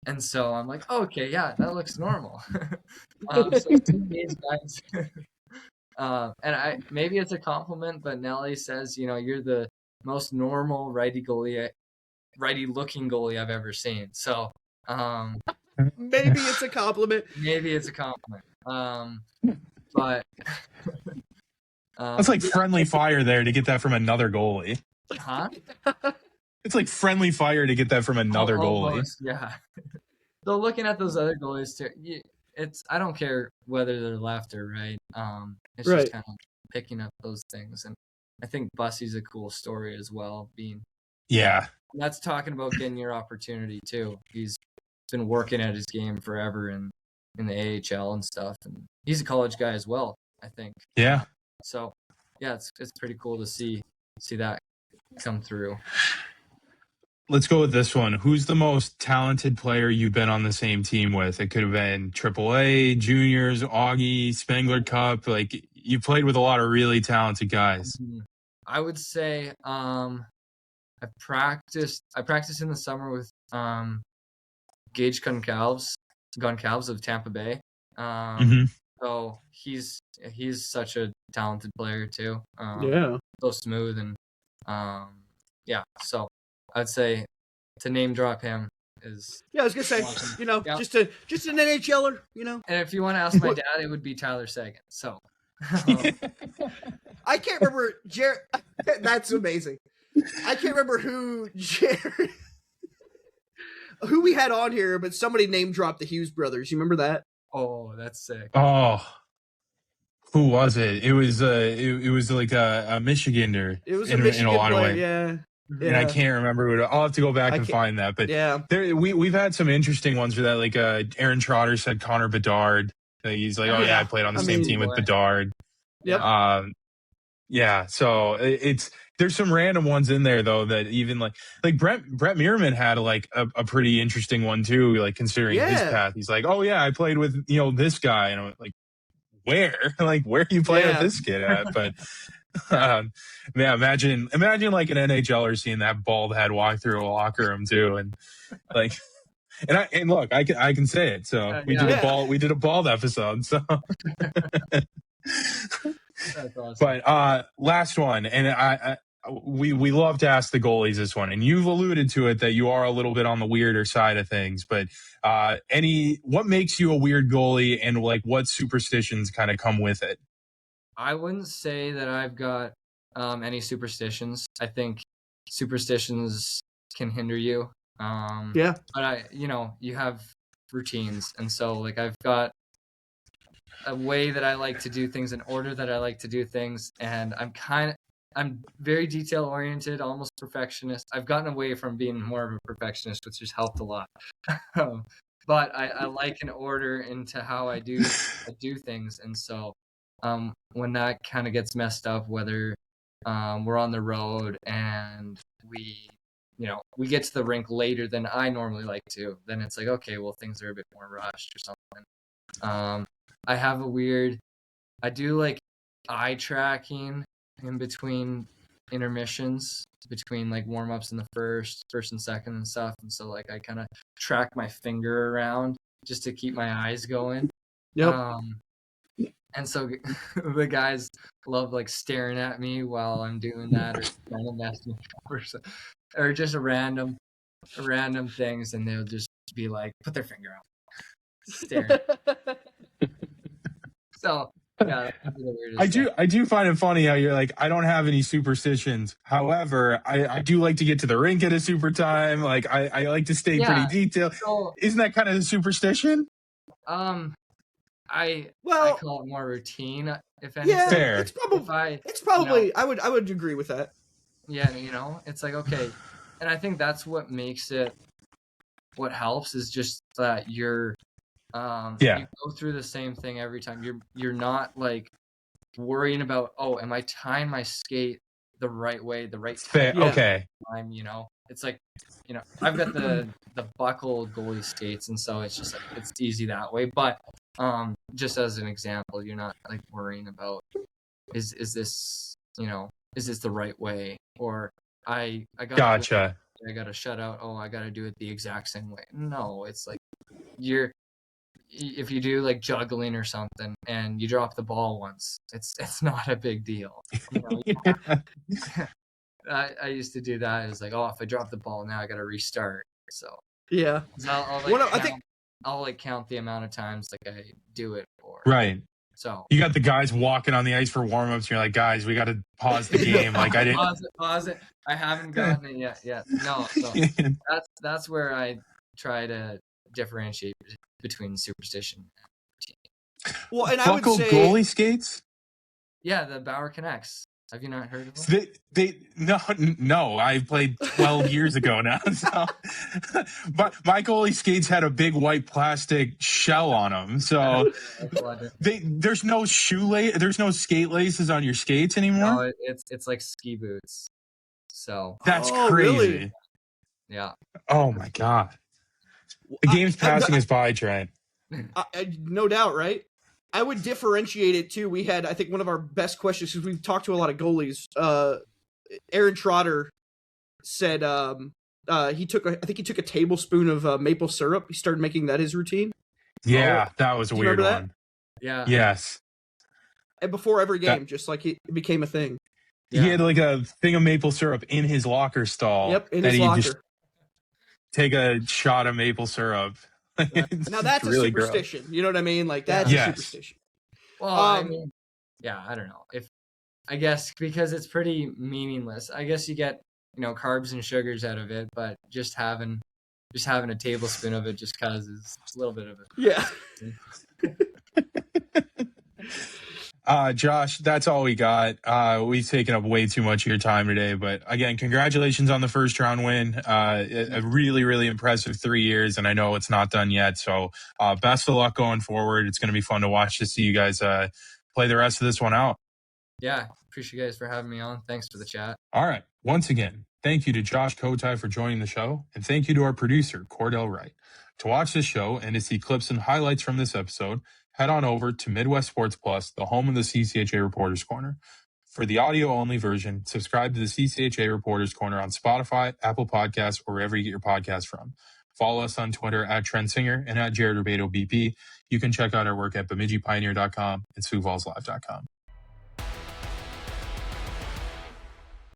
And so I'm like, oh, okay, yeah, that looks normal. So these guys, and maybe it's a compliment, but Nelly says, you're the most normal righty looking goalie I've ever seen. So maybe it's a compliment. Maybe it's a compliment. But it's like friendly fire there to get that from another goalie. Huh? It's like friendly fire to get that from another goalie. Yeah. So looking at those other goalies too, I don't care whether they're left or right. It's just kind of picking up those things, and I think Bussy's a cool story as well. That's talking about getting your opportunity too. He's been working at his game forever in the AHL and stuff, and he's a college guy as well, I think. Yeah. So yeah, it's pretty cool to see that come through. Let's go with this one. Who's the most talented player you've been on the same team with? It could have been AAA, juniors, Augie, Spengler Cup. Like, you played with a lot of really talented guys. I would say I practiced in the summer with Gage Goncalves of Tampa Bay. So he's such a talented player too. So smooth and so I'd say to name drop him is. Yeah, I was gonna say, just an NHLer, And if you want to ask my dad, it would be Tyler Seguin. So. I can't remember Jared. That's amazing. I can't remember who we had on here, but somebody name dropped the Hughes brothers. You remember that? Oh, that's sick. Oh. Who was it? It was like a Michigander. It was a Michigan player, yeah. And I can't remember who. I'll have to go back and find that. But we've had some interesting ones for that. Like Aaron Trotter said Connor Bedard. He's like, I played on the same team with Bedard. Yep. So there's some random ones in there though that even like Brett Meerman had like a pretty interesting one too. Like considering his path, he's like, I played with this guy, and I'm like, where? Like, where you playing with this kid at? But. Imagine like an NHLer seeing that bald head walk through a locker room too, and like, and look, I can say it. So we did a bald episode. So, that's awesome. But last one, and we love to ask the goalies this one, and you've alluded to it that you are a little bit on the weirder side of things. But what makes you a weird goalie, and like what superstitions kind of come with it? I wouldn't say that I've got any superstitions. I think superstitions can hinder you. But you have routines, and so like I've got a way that I like to do things, an order that I like to do things, and I'm very detail oriented, almost perfectionist. I've gotten away from being more of a perfectionist, which has helped a lot. But I like an order into how I do things, and so. When that kind of gets messed up, whether we're on the road and we get to the rink later than I normally like to, then it's like, okay, well, things are a bit more rushed or something. I do like eye tracking in between intermissions, between like warm-ups in the first and second and stuff. And so like I kind of track my finger around just to keep my eyes going. Yep. And so the guys love like staring at me while I'm doing that, or trying to mess me up, or just random things, and they'll just be like, put their finger out, staring. So yeah, I do find it funny how you're like, I don't have any superstitions. However, I do like to get to the rink at a super time. Like I like to stay pretty detailed. So, isn't that kind of a superstition? I Well, call it more routine, if anything. yeah, Fair. it's probably You know, I would agree with that. yeah, it's like, okay, and I think that's what makes it. What helps is just that you go through the same thing every time. You're not like worrying about, oh, am I tying my skate the right way, the right Fair. Yeah. Okay. time, It's like, I've got the buckle goalie skates, and so it's just like it's easy that way. But just as an example, you're not like worrying about is this is this the right way, or I got Gotcha. I got to shut out. Oh, I got to do it the exact same way. No, it's like if you do like juggling or something and you drop the ball once, it's not a big deal. I used to do that. It's like, oh, if I drop the ball now, I got to restart. So Yeah. I'll count the amount of times like I do it for. Right. So you got the guys walking on the ice for warm-ups. And you're like, guys, we got to pause the game. Like I didn't pause it. I haven't gotten it yet. No. So that's where I try to differentiate between superstition and routine. Well, and I Buckle would say goalie skates. Yeah, the Bauer Connects. Have you not heard of them? No. I played 12 years ago now. So, but my goalie skates had a big white plastic shell on them. So there's no there's no skate laces on your skates anymore. No, it's like ski boots. So that's crazy. Really? Yeah. Oh my god. The game's passing us by, Trent. No doubt, right? I would differentiate it too. We had, I think, one of our best questions because we've talked to a lot of goalies. Aaron Trotter said he took a tablespoon of maple syrup. He started making that his routine. Yeah, that was a weird one. That? Yeah. Yes. And before every game, just like it became a thing. Yeah. He had like a thing of maple syrup in his locker stall. Yep, in his locker. Just take a shot of maple syrup. Now that's really a superstition. Gross. You know what I mean? Like that's a superstition. Well, I mean, yeah, I don't know. I guess because it's pretty meaningless. I guess you get, carbs and sugars out of it, but just having a tablespoon of it just causes a little bit of it. Yeah. Josh, that's all we got. We've taken up way too much of your time today, but again, congratulations on the first round win. A really, really impressive 3 years, and I know it's not done yet. So best of luck going forward. It's going to be fun to watch to see you guys play the rest of this one out. Yeah, appreciate you guys for having me on. Thanks for the chat. All right. Once again, thank you to Josh Kotai for joining the show, and thank you to our producer, Cordell Wright. To watch this show and to see clips and highlights from this episode, head on over to Midwest Sports Plus, the home of the CCHA Reporters Corner. For the audio-only version, subscribe to the CCHA Reporters Corner on Spotify, Apple Podcasts, or wherever you get your podcasts from. Follow us on Twitter at Trent Singer and at Jared Rubado BP. You can check out our work at BemidjiPioneer.com and SiouxFallsLive.com.